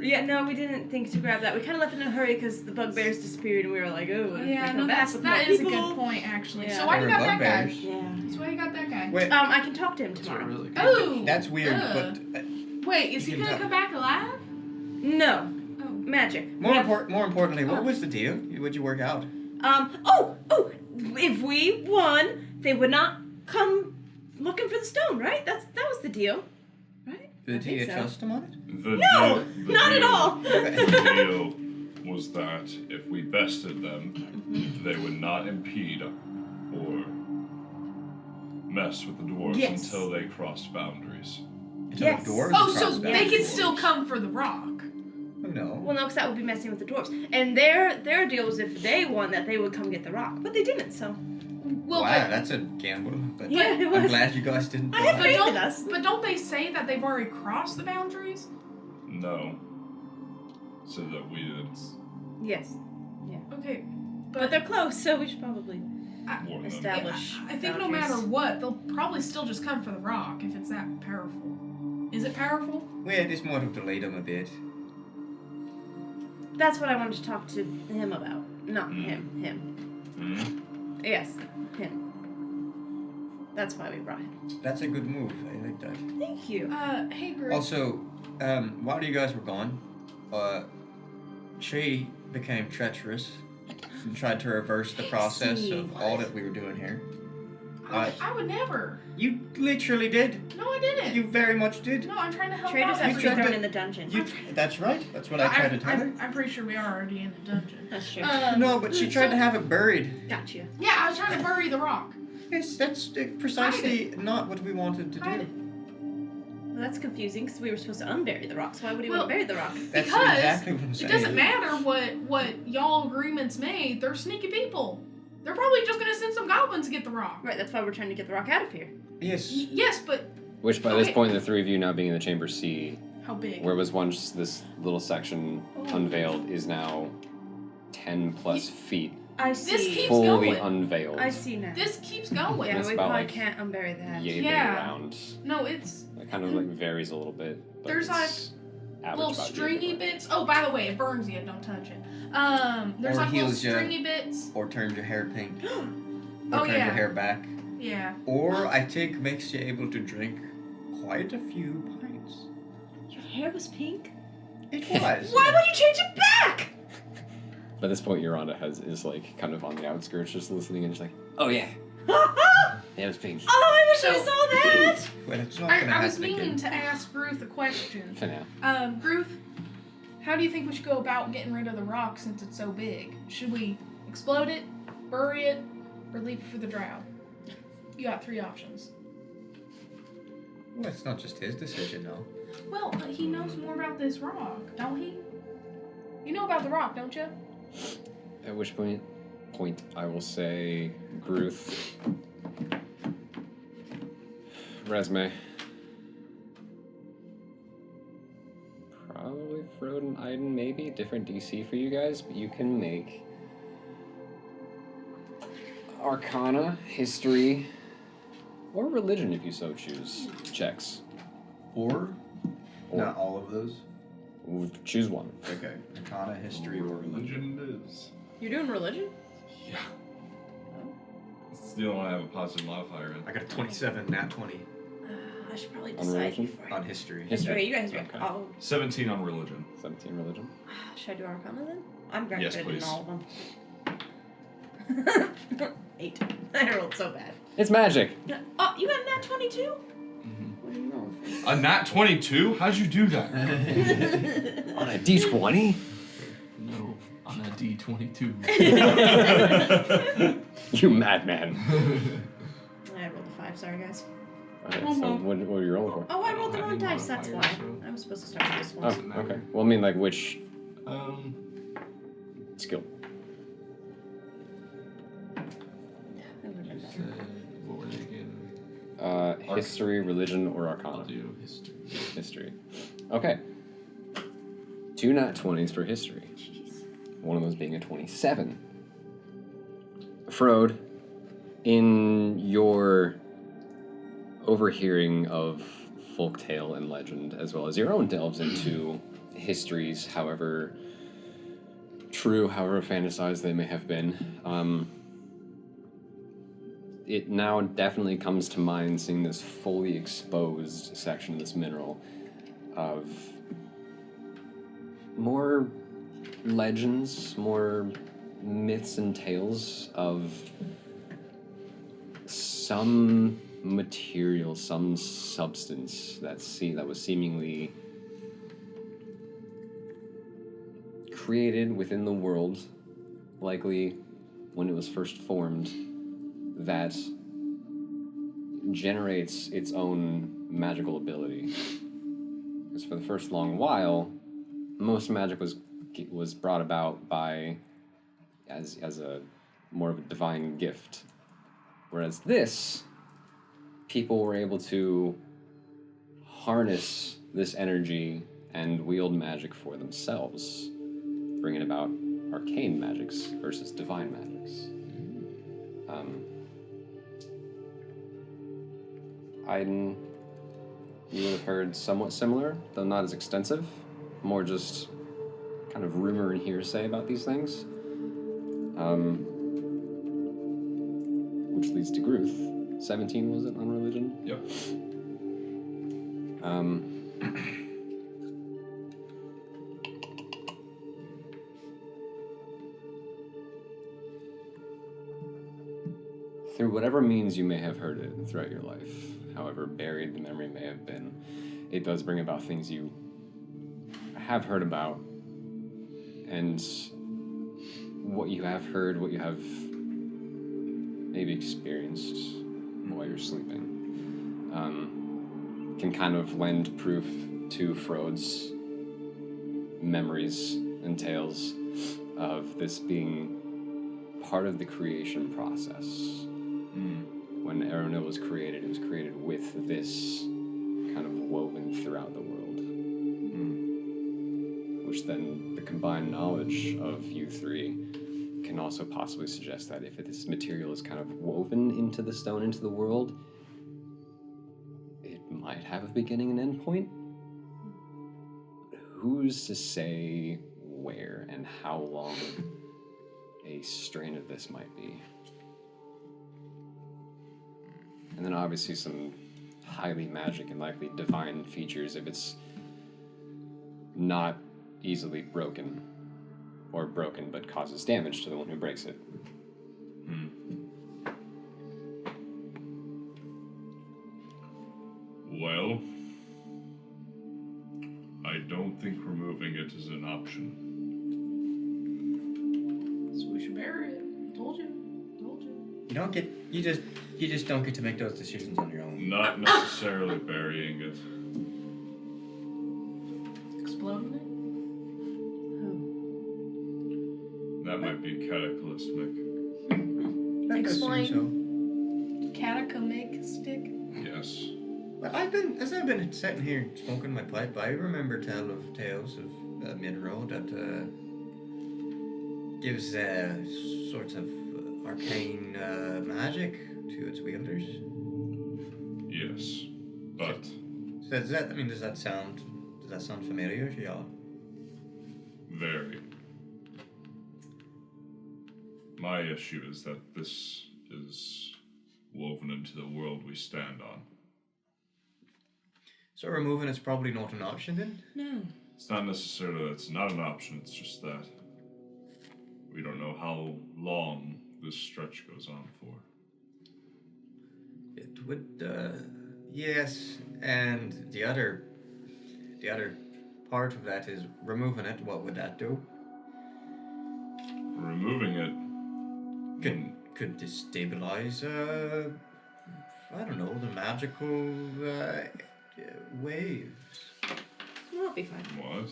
Yeah, no, we didn't think to grab that. We kind of left it in a hurry because the bugbears disappeared, and we were like, oh, what if we Yeah, come no, back with that more is a people? good point actually. Yeah. So why you There got were that guy? bugbears. Yeah. So why you got that guy? Wait, I can talk to him It's a tomorrow. really good Oh, that's weird, uh, but wait, is You he can gonna tell- come back alive? No, Oh, magic. more We have- more importantly, what Oh. was the deal? Would you work out? Oh, if we won, they would not come looking for the stone, right? That was the deal, right? I Did you think so. trust him on it? The No, the not at deal- all. The deal was that if we bested them, they would not impede or mess with the dwarves Yes. until they crossed boundaries. Yes. Doors oh, across so that. they can Yes. still come for the rock. No. Well, no, because that would be messing with the dwarves. And their deal was if they won, that they would come get the rock, but they didn't. So Well, wow, that's a gamble. But yeah, it I'm was. glad you guys didn't. I had go. but faith in don't us. but don't they say that they've already crossed the boundaries? No. So that we didn't Yes, Okay, but they're close, so we should probably warn them. establish. I think no boundaries. matter what, they'll probably still just come for the rock if it's that powerful. Is it powerful? We had this might have delayed them a bit. That's what I wanted to talk to him about. Not Mm. him. Hmm? Yes, him. That's why we brought him. That's a good move. I like that. Thank you. Hey, Group. Also, while you guys were gone, she became treacherous and tried to reverse the process Pixie. of all that we were doing here. I would never. You literally did. No, I didn't. You very much did. No, I'm trying to help Traders out. have You to be tried thrown to- in the dungeon. You. That's right. That's what I tried to tell her. I'm pretty sure we are already in the dungeon. That's true. No, but she tried to have it buried. Gotcha. Yeah, I was trying to bury the rock. Yes, that's precisely not what we wanted to Hide do. it. Well, that's confusing because we were supposed to unbury the rock. So why would he Well, want to bury the rock? That's Because exactly what I'm It saying. doesn't matter what y'all agreements made. They're sneaky people. They're probably just gonna send some goblins to get the rock. Right. That's why we're trying to get the rock out of here. Yes. Yes, but Which by this Okay. point, the three of you now being in the chamber C, how big? where was once this little section unveiled, is now 10 plus feet I see. This keeps fully going. unveiled. I see now. This keeps going. Yeah, It's we about, probably like, can't unbury that. Yay big Yeah. around. No, it's It kind of like varies a little bit. But There's, it's average little about yay stringy big. bits. Oh, by the way, it burns you. Don't touch it. There's Or like little heals ya. stringy bits. Or turns your hair pink. Or Oh, turns yeah. your hair back. Yeah. Or I think makes you able to drink quite a few pints. Your hair was pink. It was. Why would you change it back? By this point, Yolanda is like kind of on the outskirts, just listening and just like, oh yeah, Oh, yeah, it was pink. I wish I So- saw that. Well, it's not gonna I was happen meaning again. to ask Ruth a question. For now. Ruth, how do you think we should go about getting rid of the rock since it's so big? Should we explode it, bury it, or leave it for the drow? You got 3 options. Well, it's not just his decision, though. Well, he knows more about this rock, don't he? You know about the rock, don't you? At which point I will say Gruth. Resume. Probably Froden, Iden, maybe. Different DC for you guys, but you can make Arcana, History, or Religion if you so choose. Checks. Or Or not all of those. choose one. Okay. Arcana, history, or religion. Religion it is. You're doing religion? Yeah. It's the only one I have a positive modifier in. I got a 27, nat 20. I should probably On decide religion? before. On history. Okay, you guys. Okay. Oh, 17 on religion. 17 religion. should I do Arcana then? I'm Yes, good in please. all of them. 8. I rolled so bad. It's magic. Oh, you got a nat 22? Mhm. What do you roll? A nat 22? How'd you do that? On a d20? No, on a D22. You madman. I rolled a 5, sorry guys. Okay, so what were you rolling for? Oh, I I rolled the don't wrong have any dice, that's why. modifiers, so- I was supposed to start with this Oh, one. okay. Well, I mean, like, which skill? That would've been better. What were they again? History, religion, or I'll arcana? do history. History. Okay. 2 nat 20s for history. Jeez. One of those being a 27. Frode, in your overhearing of folktale and legend, as well as your own delves into histories, however true, however fantasized they may have been, it now definitely comes to mind seeing this fully exposed section of this mineral of more legends, more myths and tales of some material, some substance that was seemingly created within the world, likely when it was first formed, that generates its own magical ability. Because for the first long while, most magic was brought about by as a more of a divine gift, whereas this, people were able to harness this energy and wield magic for themselves, bringing about arcane magics versus divine magics. You would have heard somewhat similar, though not as extensive, more just kind of rumor and hearsay about these things. Which leads to Gruth. 17 was it on religion? Yep. Through whatever means you may have heard it throughout your life, however buried the memory may have been, it does bring about things you have heard about, and what you have heard, what you have maybe experienced while you're sleeping, can kind of lend proof to Frode's memories and tales of this being part of the creation process. When Aeronil was created, it was created with this kind of woven throughout the world. Which then, the combined knowledge of you three can also possibly suggest that if this material is kind of woven into the stone, into the world, it might have a beginning and end point. Who's to say where and how long a strain of this might be? And then obviously some highly magic and likely divine features if it's not easily broken, or broken but causes damage to the one who breaks it. Well, I don't think removing it is an option. So we should bury it. Told you. You just don't get to make those decisions on your own. Not necessarily burying it. Exploding That might be cataclysmic. That does seem Explain. it. Catacombic stick. Yes. Well, as I've been sitting here smoking my pipe, I remember tales of mineral that gives sorts of arcane magic to its wielders. Yes. But So does that sound familiar to y'all? very. My issue is that this is woven into the world we stand on. So removing it's probably not an option then? No. It's not necessarily that it's not an option, it's just that we don't know how long this stretch goes on for. It would, yes, and the other part of that is removing it. What would that do? Removing it Could destabilize, I don't know, the magical, waves. We'll be fine. what?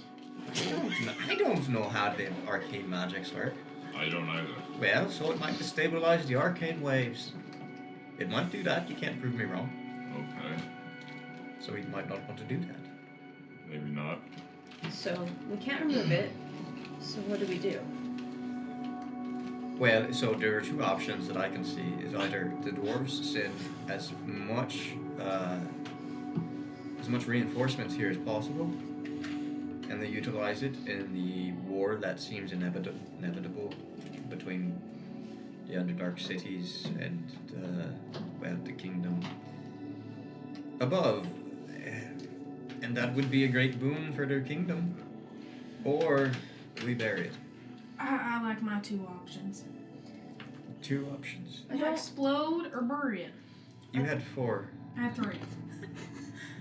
I don't know how the arcane magics work. I don't either. Well, so it might destabilize the arcane waves. It might do that, you can't prove me wrong. Okay. So we might not want to do that. Maybe not. So we can't remove it. So what do we do? Well, so there are two options that I can see. Is either the dwarves send as much reinforcements here as possible, and they utilize it in the war that seems inevitable between the Underdark cities and the kingdom above, and that would be a great boon for their kingdom. Or we bury it. I like my two options. Two options. Explode or bury it. You had four. I had three.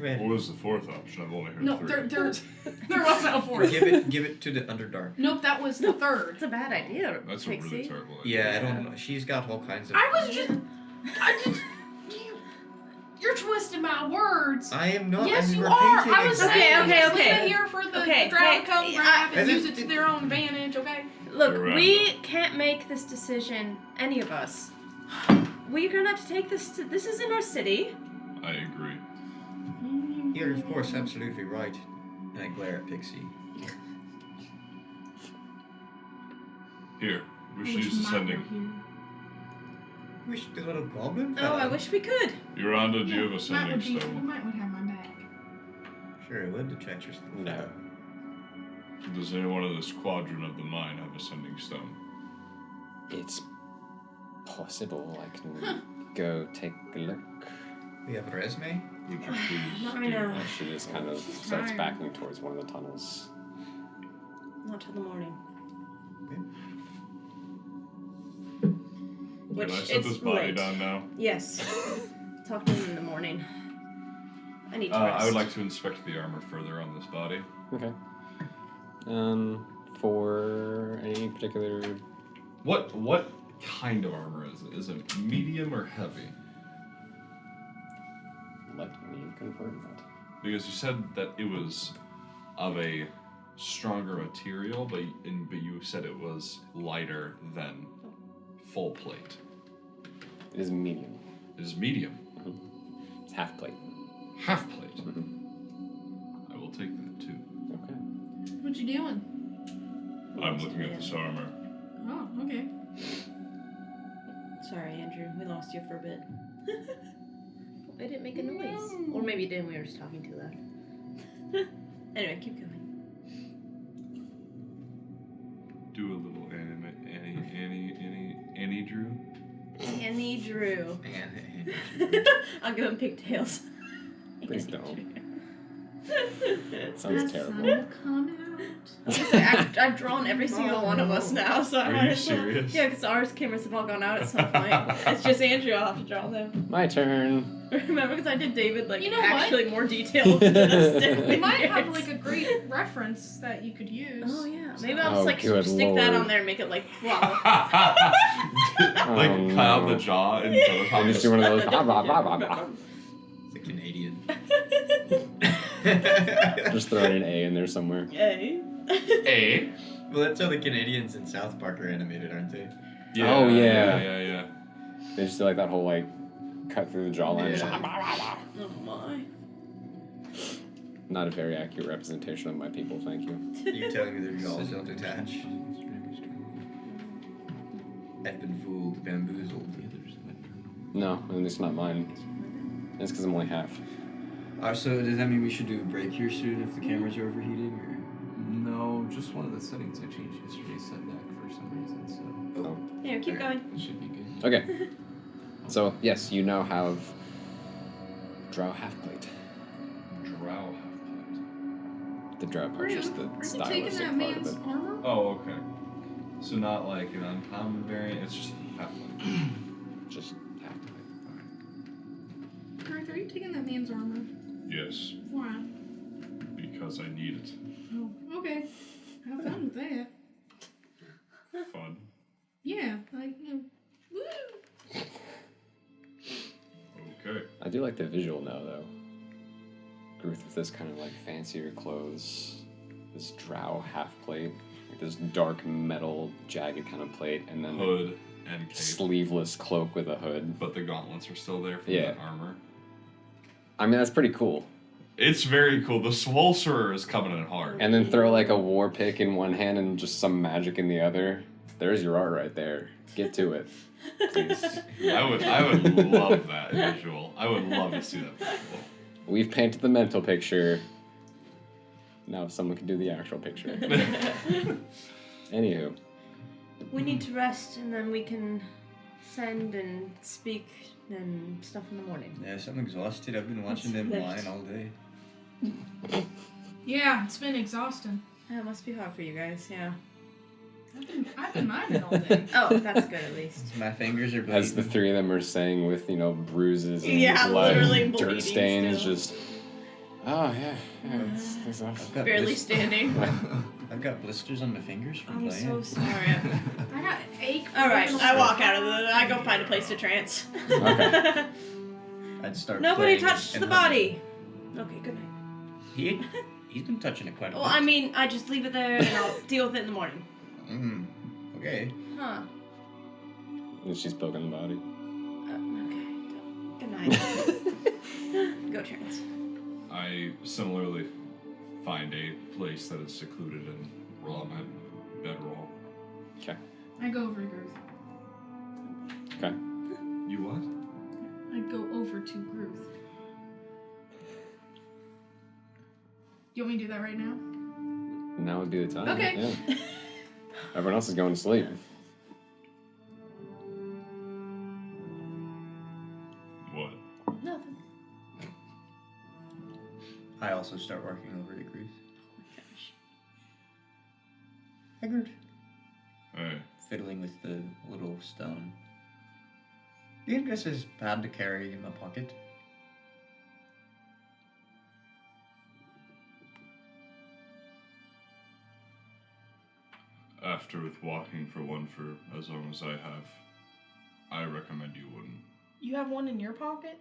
Well, What was the fourth option? I've only heard No, three. there wasn't a fourth. give it to the Underdark. Nope, that was the third. It's a bad idea, That's a Pixie. really terrible idea. Yeah, I don't know. She's got all kinds of. You're twisting my words. I am not. Yes, I'm you repeating are. I was exactly. saying, Okay, just okay. leave it here for the Okay, drow hey, to come I- grab and I use just- it to their own advantage. Okay. Look, Around we them. can't make this decision, any of us. We're gonna have to take this to. This is in our city. I agree. You're of course absolutely right. And I glare at Pixie. Here, we should use the sending. Wish the little goblin. Oh, fella. I wish we could. Yolanda, do you have a sending You stone? might would have my back. Sure, it would. The treacherous little No. fellow. Does anyone of this quadrant of the mine have a sending stone? It's possible I can go take a look. We have a resume. Would you please I do know. that? She just kind of starts Fine. backing towards one of the tunnels. Not till the morning. Okay. Which Can I set it's this body late. down now? Yes. Talk to him in the morning. I need to rest. I would like to inspect the armor further on this body. Okay. For any particular... What kind of armor is it? Is it medium or heavy? Let me confirm that. Because you said that it was of a stronger material, but you said it was lighter than full plate. It is medium. It is medium. It's half plate. Half plate. Mm-hmm. I will take that too. Okay. What you doing? I'm looking at this armor. Oh, okay. Sorry, Andrew. We lost you for a bit. I didn't make a noise. Or maybe you didn't. We were just talking too loud. Anyway, keep going. Do a little Annie Drew. Annie Drew. And I'll give him pigtails. Please Annie don't. Drew. Sounds terrible. Sun coming out. I've drawn every single one of us now, so I Are might you as well. serious? Yeah, because ours cameras have all gone out at some point. It's just Andrew. I'll have to draw them. My turn. Remember, because I did David You know what? actually more detailed than us. We might have like a great reference that you could use. Oh yeah, maybe I'll just good stick that lord. on there and make it like wow. Like cut out the jaw and put it on And the just do one of those. Blah, blah, blah, blah, blah. it's a Canadian. Just throw an A in there somewhere. Yay. A. Well, that's how the Canadians in South Park are animated, aren't they? Oh, yeah. Yeah. They just do like that whole like cut through the jawline. Yeah. Oh my. Not a very accurate representation of my people, thank you. You telling me their jaws don't attach? I've been fooled, bamboozled. No, at least not mine. It's because I'm only half. So does that mean we should do a break here soon if the cameras are overheating? Or? No, just one of the settings I changed yesterday set back for some reason, so Oh. Yeah, keep going. it should be good. Okay. So, yes, you now have Drow half plate. Drow the drab part, just the Are you taking stylistic that part of man's it. armor? Oh, okay. So not like an uncommon variant, it's just half one. Just half of it. Garth, are you taking that man's armor? Yes, Why? because I need it. Oh, okay. Have fun with that. Fun. Yeah, like, woo! Okay. I do like the visual now, though. Gruth with this kind of like fancier clothes, this drow half plate, like this dark metal jagged kind of plate, and then Hood and cape. sleeveless cloak with a hood. But the gauntlets are still there from Yeah. the armor. I mean, that's pretty cool. It's very cool. The Swolcerer is coming in hard. And then throw like a war pick in one hand and just some magic in the other. There's your art right there. Get to it, please. I would love that visual. I would love to see that visual. We've painted the mental picture. Now if someone can do the actual picture. Anywho. We need to rest, and then we can send and speak and stuff in the morning. Yes, I'm exhausted. I've been watching them whine all day. Yeah, it's been exhausting. Yeah, it must be hard for you guys, yeah. I've been mining all day. Oh, that's good at least. My fingers are bleeding. As the three of them are saying with, bruises and Yeah, blood, literally dirt bleeding stains, still. just... Oh, yeah, it's exhausting. I've got Barely standing. I've got blisters on my fingers from I'm playing. so sorry. I got ache. Alright, I walk out of I go find a place to trance. Okay. I'd start Nobody playing touched and the humming. body. Okay, good night. He's been touching it quite a Well, bit. I mean, I just leave it there and I'll deal with it in the morning. Okay. Huh. And she's poking the body. Okay. Good night. Go trance. I similarly find a place that is secluded and roll on my bedroll. Okay. I go over to Gruth. Okay. You what? I go over to Gruth. You want me to do that right now? Now would be the time. Okay. Yeah. Everyone else is going to sleep. What? Nothing. I also start working over to Grease. Haggard. Hey. Fiddling with the little stone. Do you think this is bad to carry in my pocket? After with walking for as long as I have, I recommend you wouldn't. You have one in your pocket?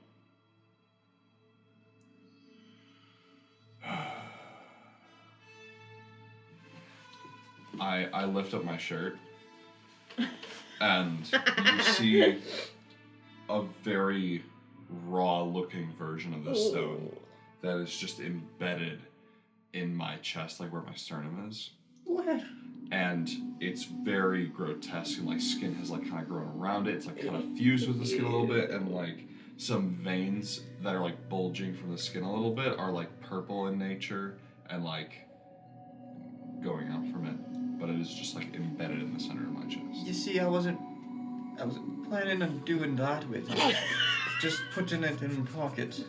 I lift up my shirt and you see a very raw looking version of this stone that is just embedded in my chest, like where my sternum is. What? And it's very grotesque, and like skin has like kind of grown around it. It's like kind of fused with the skin a little bit, and like some veins that are like bulging from the skin a little bit are like purple in nature and like going out from it. But it is just like embedded in the center of my chest. You see, I wasn't planning on doing that with it. Just putting it in my pocket.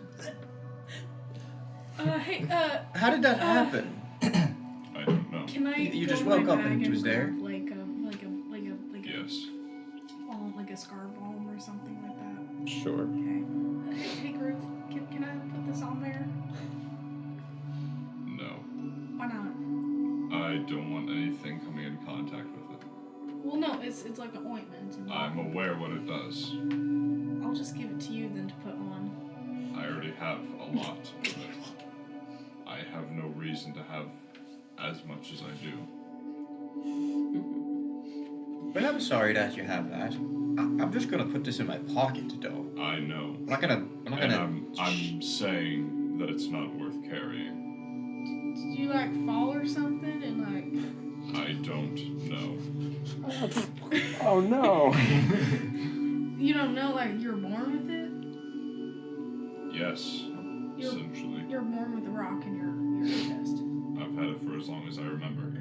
Hey, How did that happen? I don't know. can I You go just in my woke up bag and it was there? grab, like Yes. like a scar balm or something like that? Sure. Okay. Hey, Groove, can I put this on there? No. Why not? I don't want anything coming in contact with it. Well, no, it's like an ointment. And I'm aware what it does. I'll just give it to you then to put on. I already have a lot of it. I have no reason to have as much as I do. Well, I'm sorry that you have that. I'm just gonna put this in my pocket, though. I know. I'm not gonna. I'm saying that it's not worth carrying. Did you like fall or something and like? I don't know. Oh, no. You don't know like you were born with it? Yes, essentially. You're born with a rock in your chest. I've had it for as long as I remember.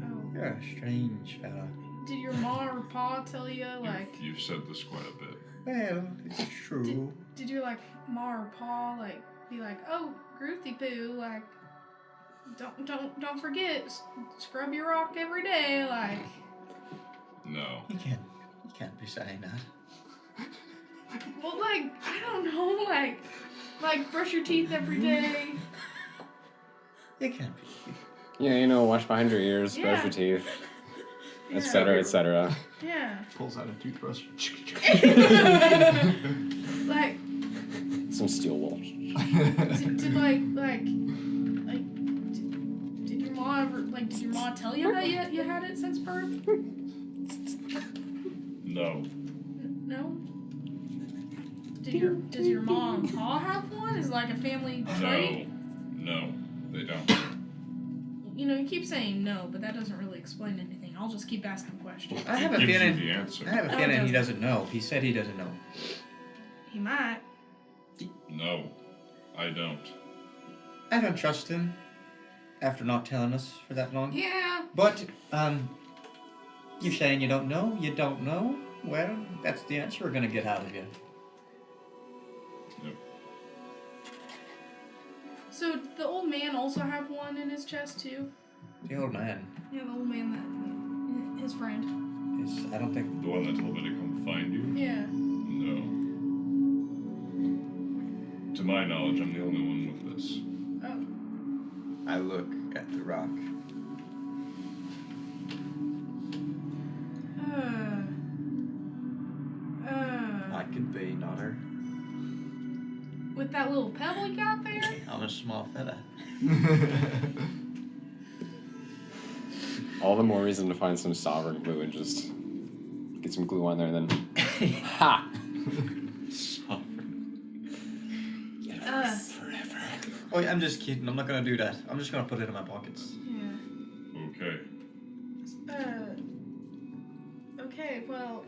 Oh. You're a strange fella. Did your ma or pa tell you like? You've said this quite a bit. Well, it's true. Did your like ma or pa like be like, oh, Groothy poo, like Don't forget, scrub your rock every day, like. No. You can't be saying that. Well, like, I don't know, like brush your teeth every day. You can't be. Yeah, you know, wash behind your ears, brush your teeth, etc., etc. Yeah. Pulls out a toothbrush. Like, Some steel wool. did did your mom ever, did your mom tell you that you had it since birth? No. No? Does your mom and pa have one? Is it like a family trait? No, they don't. You know, you keep saying no, but that doesn't really explain anything. I'll just keep asking questions. I have a Gives you feeling. the answer. I have a Oh, feeling he doesn't. doesn't know. He said he doesn't know. He might. No, I don't. I don't trust him. After not telling us for that long. Yeah. But you're saying you don't know. You don't know. Well, that's the answer we're gonna get out of you. Yep. So the old man also have one in his chest too? The old man Yeah, the old man that his friend. is. I don't think. The one that told me to come find you? Yeah. No. To my knowledge, I'm the only one with this. Oh. I look at the rock. I could be not her. With that little pebble you got there? I'm a small fella. All the more reason to find some sovereign glue and just get some glue on there and then... Ha! Forever. Oh, yeah, I'm just kidding. I'm not gonna do that. I'm just gonna put it in my pockets. Yeah. Okay. Okay, well,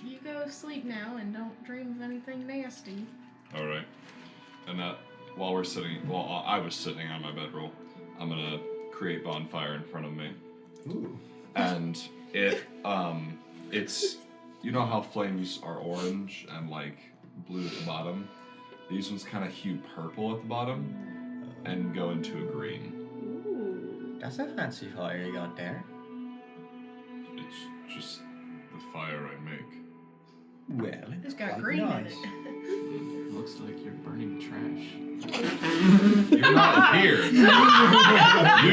you go sleep now and don't dream of anything nasty. All right. And while I was sitting on my bedroll, I'm gonna create bonfire in front of me. Ooh. And it's, you know how flames are orange and like blue at the bottom? These ones kind of hue purple at the bottom and go into a green. Ooh. That's a fancy fire you got there. It's just the fire I make. Well, It's got quite green nice. in it. Looks like you're burning trash. You're not here. You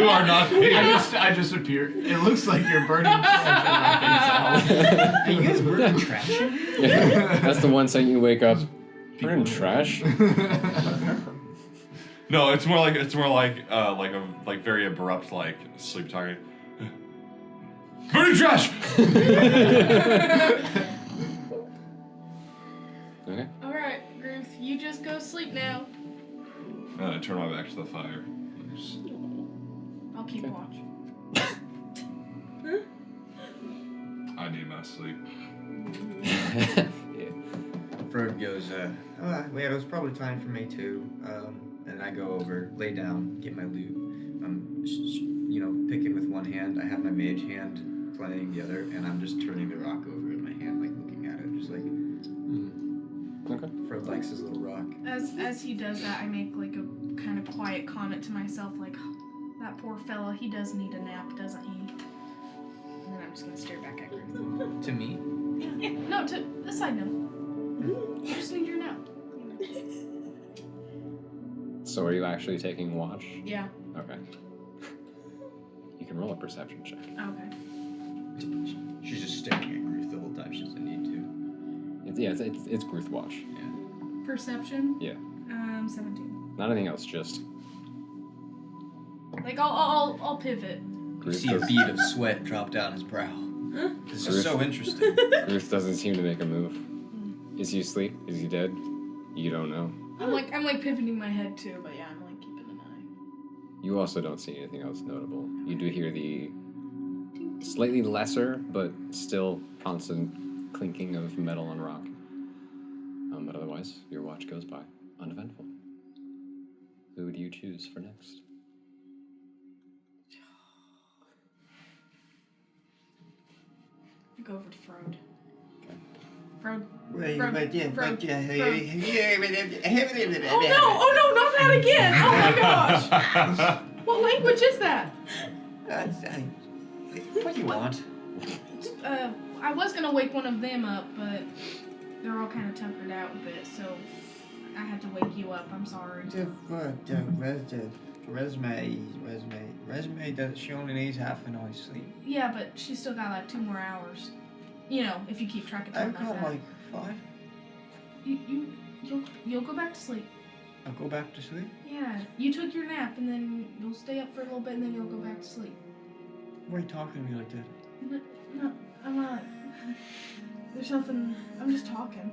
are not here. I just appear. It looks like you're burning trash in my face. Are you guys burning trash? That's the one saying you wake up, burning trash. No, it's more like a very abrupt like sleep talking. Burning trash. Okay. Alright, Ruth, you just go sleep now. And I turn my back to the fire. And just- I'll keep Okay. watch. I need my sleep. Yeah. Ferd goes, well, it was probably time for me too. And I go over, lay down, get my loot. I'm, picking with one hand. I have my mage hand playing the other, and I'm just turning the rock over in my hand, like looking at it, just like, Okay. Ferd likes his little rock. As he does that, I make like a kind of quiet comment to myself, like, that poor fella, he does need a nap, doesn't he? And then I'm just gonna stare back at Ruth. To me? No, to this side, no. You just need your nap. So are you actually taking watch? Yeah. Okay. You can roll a perception check. Okay. She's just staring at Ruth the whole time. She doesn't need to. It's Gruth watch. Perception? Yeah. 17. Not anything else, just Like, I'll pivot. You Gruth see a does- bead of sweat drop down his brow. This Ruth. is so interesting. Gruth doesn't seem to make a move. Is he asleep? Is he dead? You don't know. I'm like pivoting my head too, but yeah, I'm like keeping an eye. You also don't see anything else notable. You do hear the slightly lesser, but still constant clinking of metal and rock. But otherwise, your watch goes by uneventful. Who do you choose for next? I go over to Frode. Okay. Frode. Wait, From- but yeah, from- but yeah, Oh no, not that again! Oh my gosh! What language is that? What do you want? I was gonna wake one of them up, but they're all kind of tuckered out a bit, so I had to wake you up. I'm sorry. Resume does she only needs half an hour's sleep. Yeah, but she's still got like 2 more hours. You know, if you keep track of time I've like got that. like 5. You'll go back to sleep. I'll go back to sleep. Yeah, you took your nap and then you'll stay up for a little bit and then you'll go back to sleep. Why are you talking to me like that? No, I'm not. There's nothing. I'm just talking.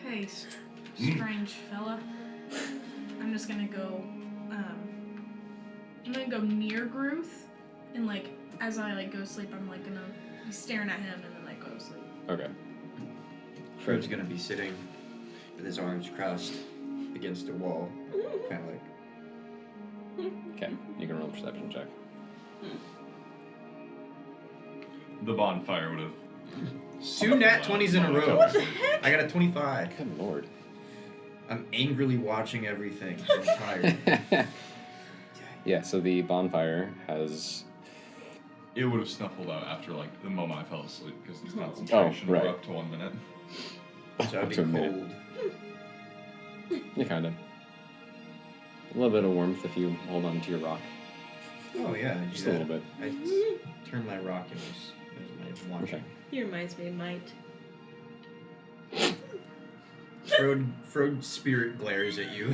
Okay, strange fella. I'm just gonna go. I'm gonna go near Gruth, and like as I like go to sleep, I'm like gonna be staring at him and then like go to sleep. Okay. Frode's gonna be sitting with his arms crossed against the wall, kind of like. Okay, you can roll a perception check. The bonfire would have. 2 nat 20s in a row. What the heck? I got a 25. Good lord. I'm angrily watching everything. I'm tired. Yeah, so the bonfire has. It would have snuffled out after like the moment I fell asleep because its concentration right. were up to 1 minute. So I'd be To a cold. minute. Yeah, kind of. A little bit of warmth if you hold on to your rock. Oh yeah, I do Just that. a little bit. I just turn my rock in as my watching. Okay. He reminds me of Might. Frode's spirit glares at you.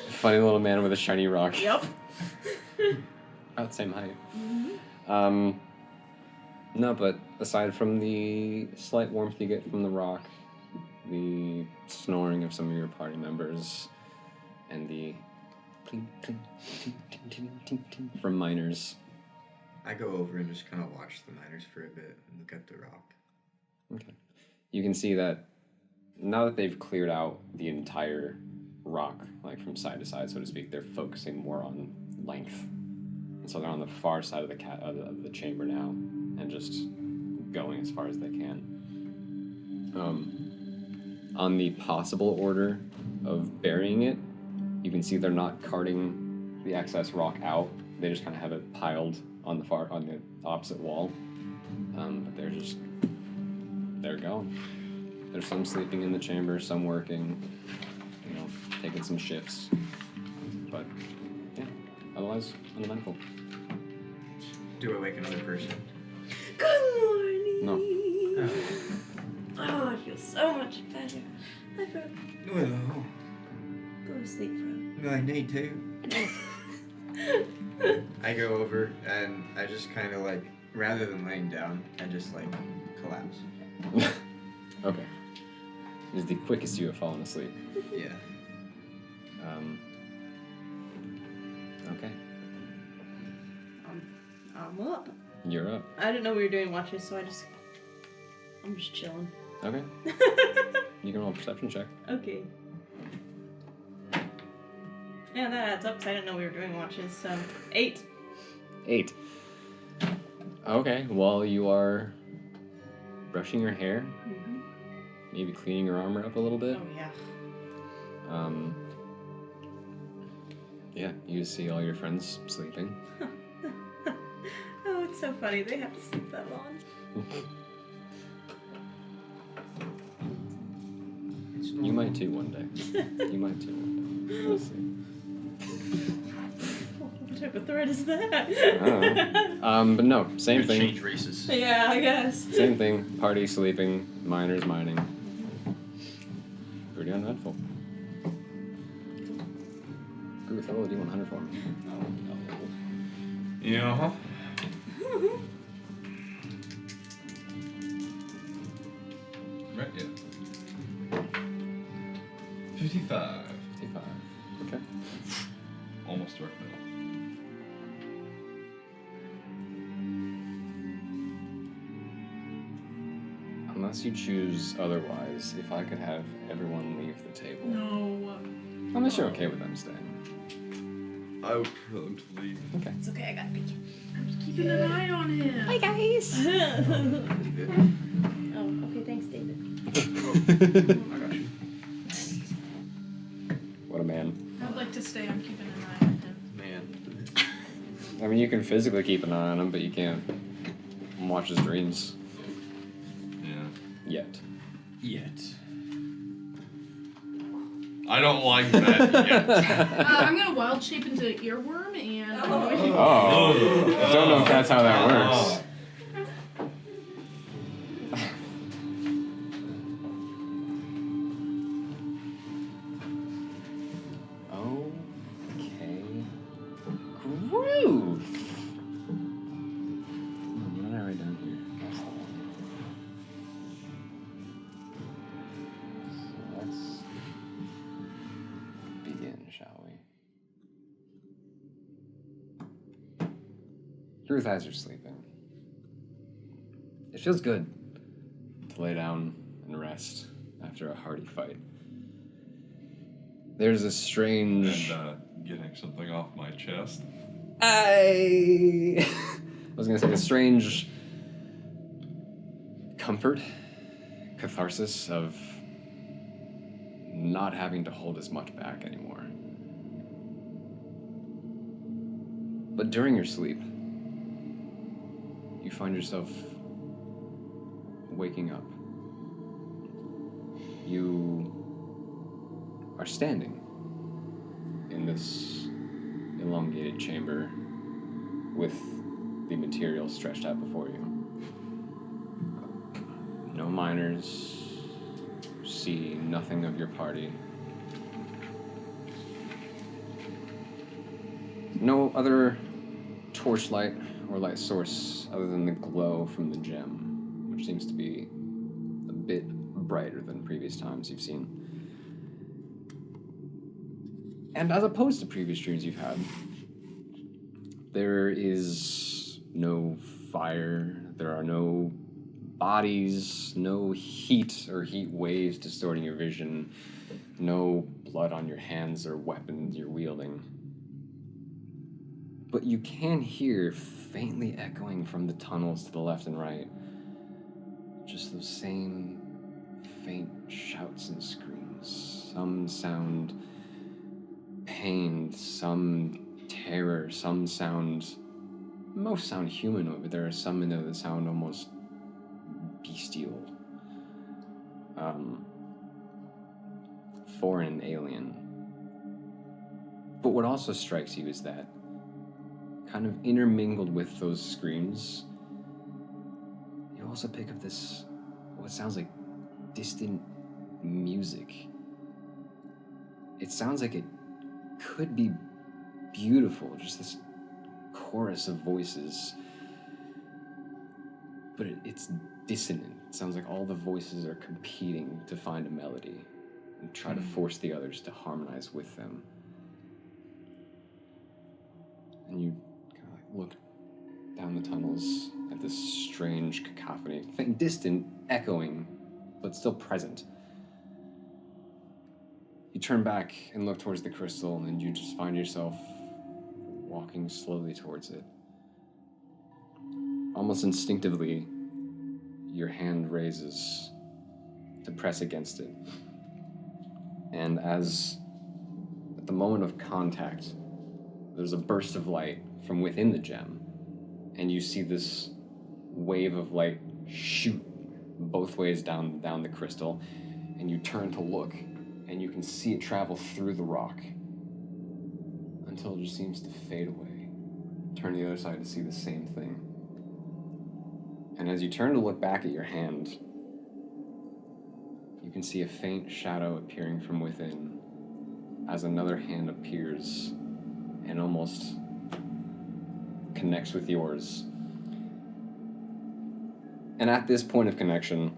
Funny little man with a shiny rock. Yep. About the same height. Mm-hmm. No, but aside from the slight warmth you get from the rock, the snoring of some of your party members, and the clink, clink, tink, tink, tink, tink, tink from miners. I go over and just kind of watch the miners for a bit and look at the rock. Okay. You can see that now that they've cleared out the entire rock, like from side to side, so to speak, they're focusing more on length. And so they're on the far side of the chamber now, and just going as far as they can. On the possible order of burying it, you can see they're not carting the excess rock out. They just kind of have it piled on the opposite wall. But they're going. There's some sleeping in the chamber, some working, taking some shifts. But yeah, otherwise uneventful. Do I wake another person? Good morning. No. Oh, I feel so much better. Hi, Fred. Well, Go to sleep, Fred. I need to. I go over and I just kind of like, rather than laying down, I just like collapse. Okay. This is the quickest you have fallen asleep. Yeah. Okay. I'm up. You're up. I didn't know we were doing watches, so I'm just chilling. Okay. You can roll a perception check. Okay. Yeah, that adds up because I didn't know we were doing watches, so 8. 8. Okay, while you are brushing your hair, Mm-hmm. maybe cleaning your armor up a little bit. Oh, yeah. Yeah, you see all your friends sleeping. Oh, it's so funny. They have to sleep that long. You might too one day. You might too one day. We'll see. What type of threat is that? I don't know. But no, same Change thing. races. Yeah, I guess. Same thing. Party, sleeping, miners, mining. Pretty uneventful. Gruth, roll a D100 for me. Yeah, huh? Right, yeah. 55. 55. Okay. Almost direct middle. Unless you choose otherwise, if I could have everyone leave the table. No. Unless you're okay with them staying. I would prefer them to leave. Okay. It's okay, I got peek. I'm just keeping an eye on him. Hi, guys. Pretty good. Oh, okay, thanks, David. I got you. What a man. I'd like to stay on keeping an eye on him. Man. I mean, you can physically keep an eye on him, but you can't watch his dreams Yeah. yet. Yet. I don't like that yet. I'm gonna wild shape into earworm and I'm going to Oh. I don't know if that's how that works. Okay. Groove. What did I write down here? That's the one. So let's begin, shall we? Ruth, as you're sleeping, it feels good to lay down and rest after a hearty fight. There's a strange... And getting something off my chest. I was gonna say a strange comfort, catharsis of not having to hold as much back anymore. But during your sleep, you find yourself waking up. You are standing in this elongated chamber with the material stretched out before you. No miners, see nothing of your party. No other torchlight or light source other than the glow from the gem, which seems to be a bit brighter than previous times you've seen. And as opposed to previous dreams you've had, there is no fire, there are no bodies, no heat or heat waves distorting your vision, no blood on your hands or weapons you're wielding. But you can hear faintly echoing from the tunnels to the left and right, just those same faint shouts and screams. Some sound pained, some terror, some sound, most sound humanoid, but there are some in there that sound almost bestial. Foreign, alien. But what also strikes you is that kind of intermingled with those screams, you also pick up this, what sounds like distant music. It sounds like it could be beautiful, just this chorus of voices, but it's dissonant. It sounds like all the voices are competing to find a melody and try to force the others to harmonize with them. And you kind of like look down the tunnels at this strange cacophony, distant, echoing, but still present. You turn back and look towards the crystal, and you just find yourself walking slowly towards it. Almost instinctively, your hand raises to press against it. And as at the moment of contact, there's a burst of light from within the gem, and you see this wave of light shoot both ways down the crystal, and you turn to look, and you can see it travel through the rock until it just seems to fade away. Turn to the other side to see the same thing. And as you turn to look back at your hand, you can see a faint shadow appearing from within as another hand appears and almost connects with yours. And at this point of connection,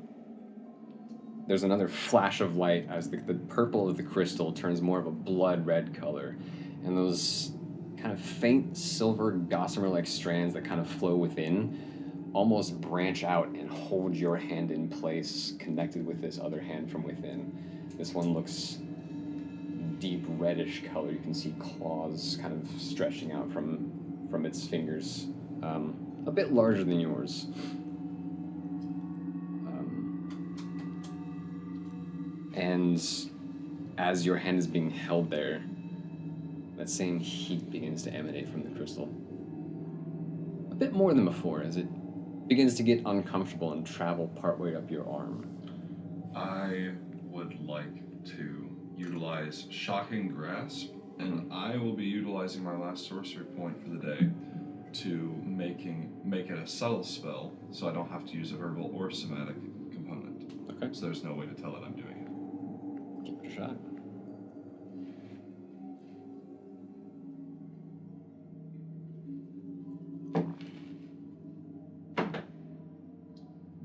there's another flash of light as the purple of the crystal turns more of a blood red color, and those kind of faint silver gossamer-like strands that kind of flow within almost branch out and hold your hand in place, connected with this other hand from within. This one looks deep reddish color. You can see claws kind of stretching out from its fingers, a bit larger than yours. And as your hand is being held there, that same heat begins to emanate from the crystal. A bit more than before, as it begins to get uncomfortable and travel partway up your arm. I would like to utilize Shocking Grasp, and I will be utilizing my last sorcery point for the day to make it a subtle spell, so I don't have to use a verbal or somatic component. Okay. So there's no way to tell that I'm doing it. Give it a shot.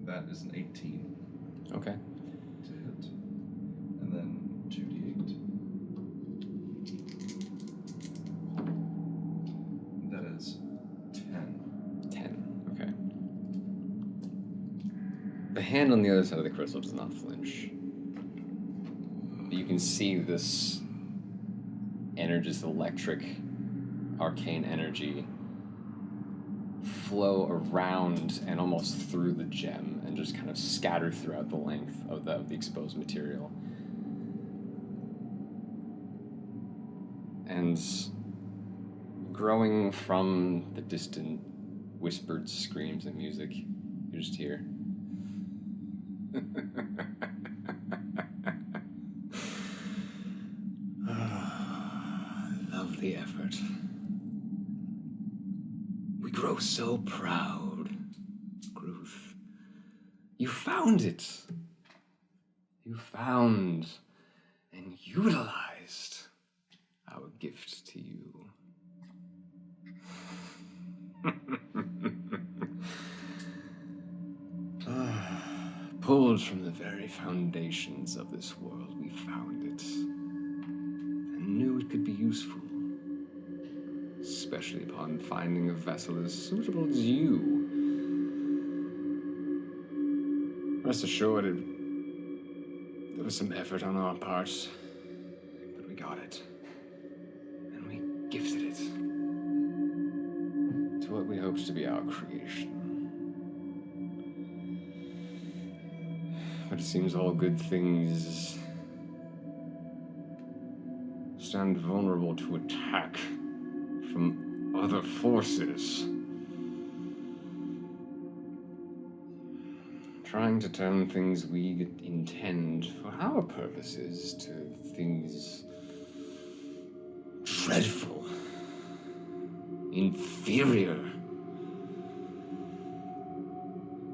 That is an 18 Okay. to hit. And then 2d8. That is 10. 10. Okay. The hand on the other side of the crystal does not flinch. But you can see this this electric, arcane energy flow around and almost through the gem and just kind of scatter throughout the length of the exposed material. And growing from the distant whispered screams and music, you just hear. Lovely effort. We grow so proud. Gruth. You found it. You found and utilized our gift to you. Pulled from the very foundations of this world, we found it and knew it could be useful, especially upon finding a vessel as suitable as you. Rest assured, there was some effort on our part, but we got it, and we gifted it to what we hoped to be our creation. But it seems all good things stand vulnerable to attack from other forces. Trying to turn things we intend for our purposes to things dreadful, inferior.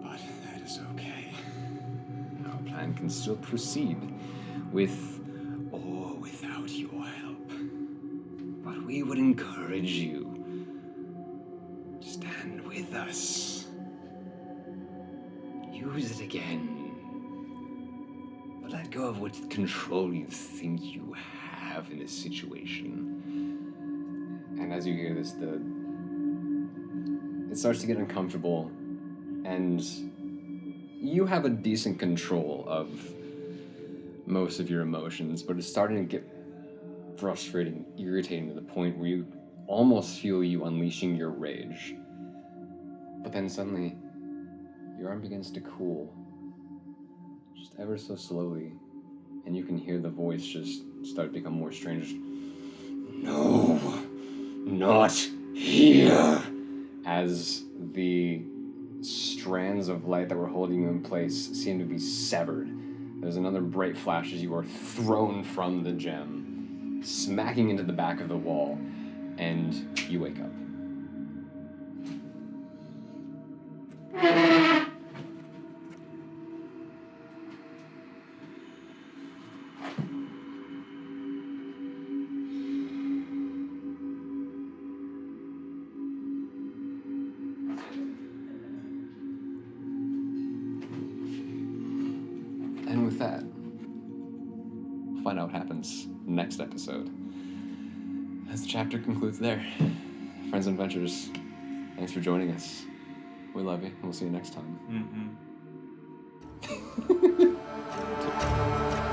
But that is okay. Our plan can still proceed with or without your help. But we would encourage you to stand with us. Use it again. But let go of what control you think you have in this situation. And as you hear this, it starts to get uncomfortable, and you have a decent control of most of your emotions, but it's starting to get frustrating, irritating to the point where you almost feel you unleashing your rage. But then suddenly, your arm begins to cool, just ever so slowly, and you can hear the voice just start to become more strange. No, not here! As the strands of light that were holding you in place seem to be severed. There's another bright flash as you are thrown from the gem, smacking into the back of the wall, and you wake up. And with that, we'll find out what happens next episode. As the chapter concludes there. Friends and Adventures, thanks for joining us. We love you, and we'll see you next time. Mm-hmm.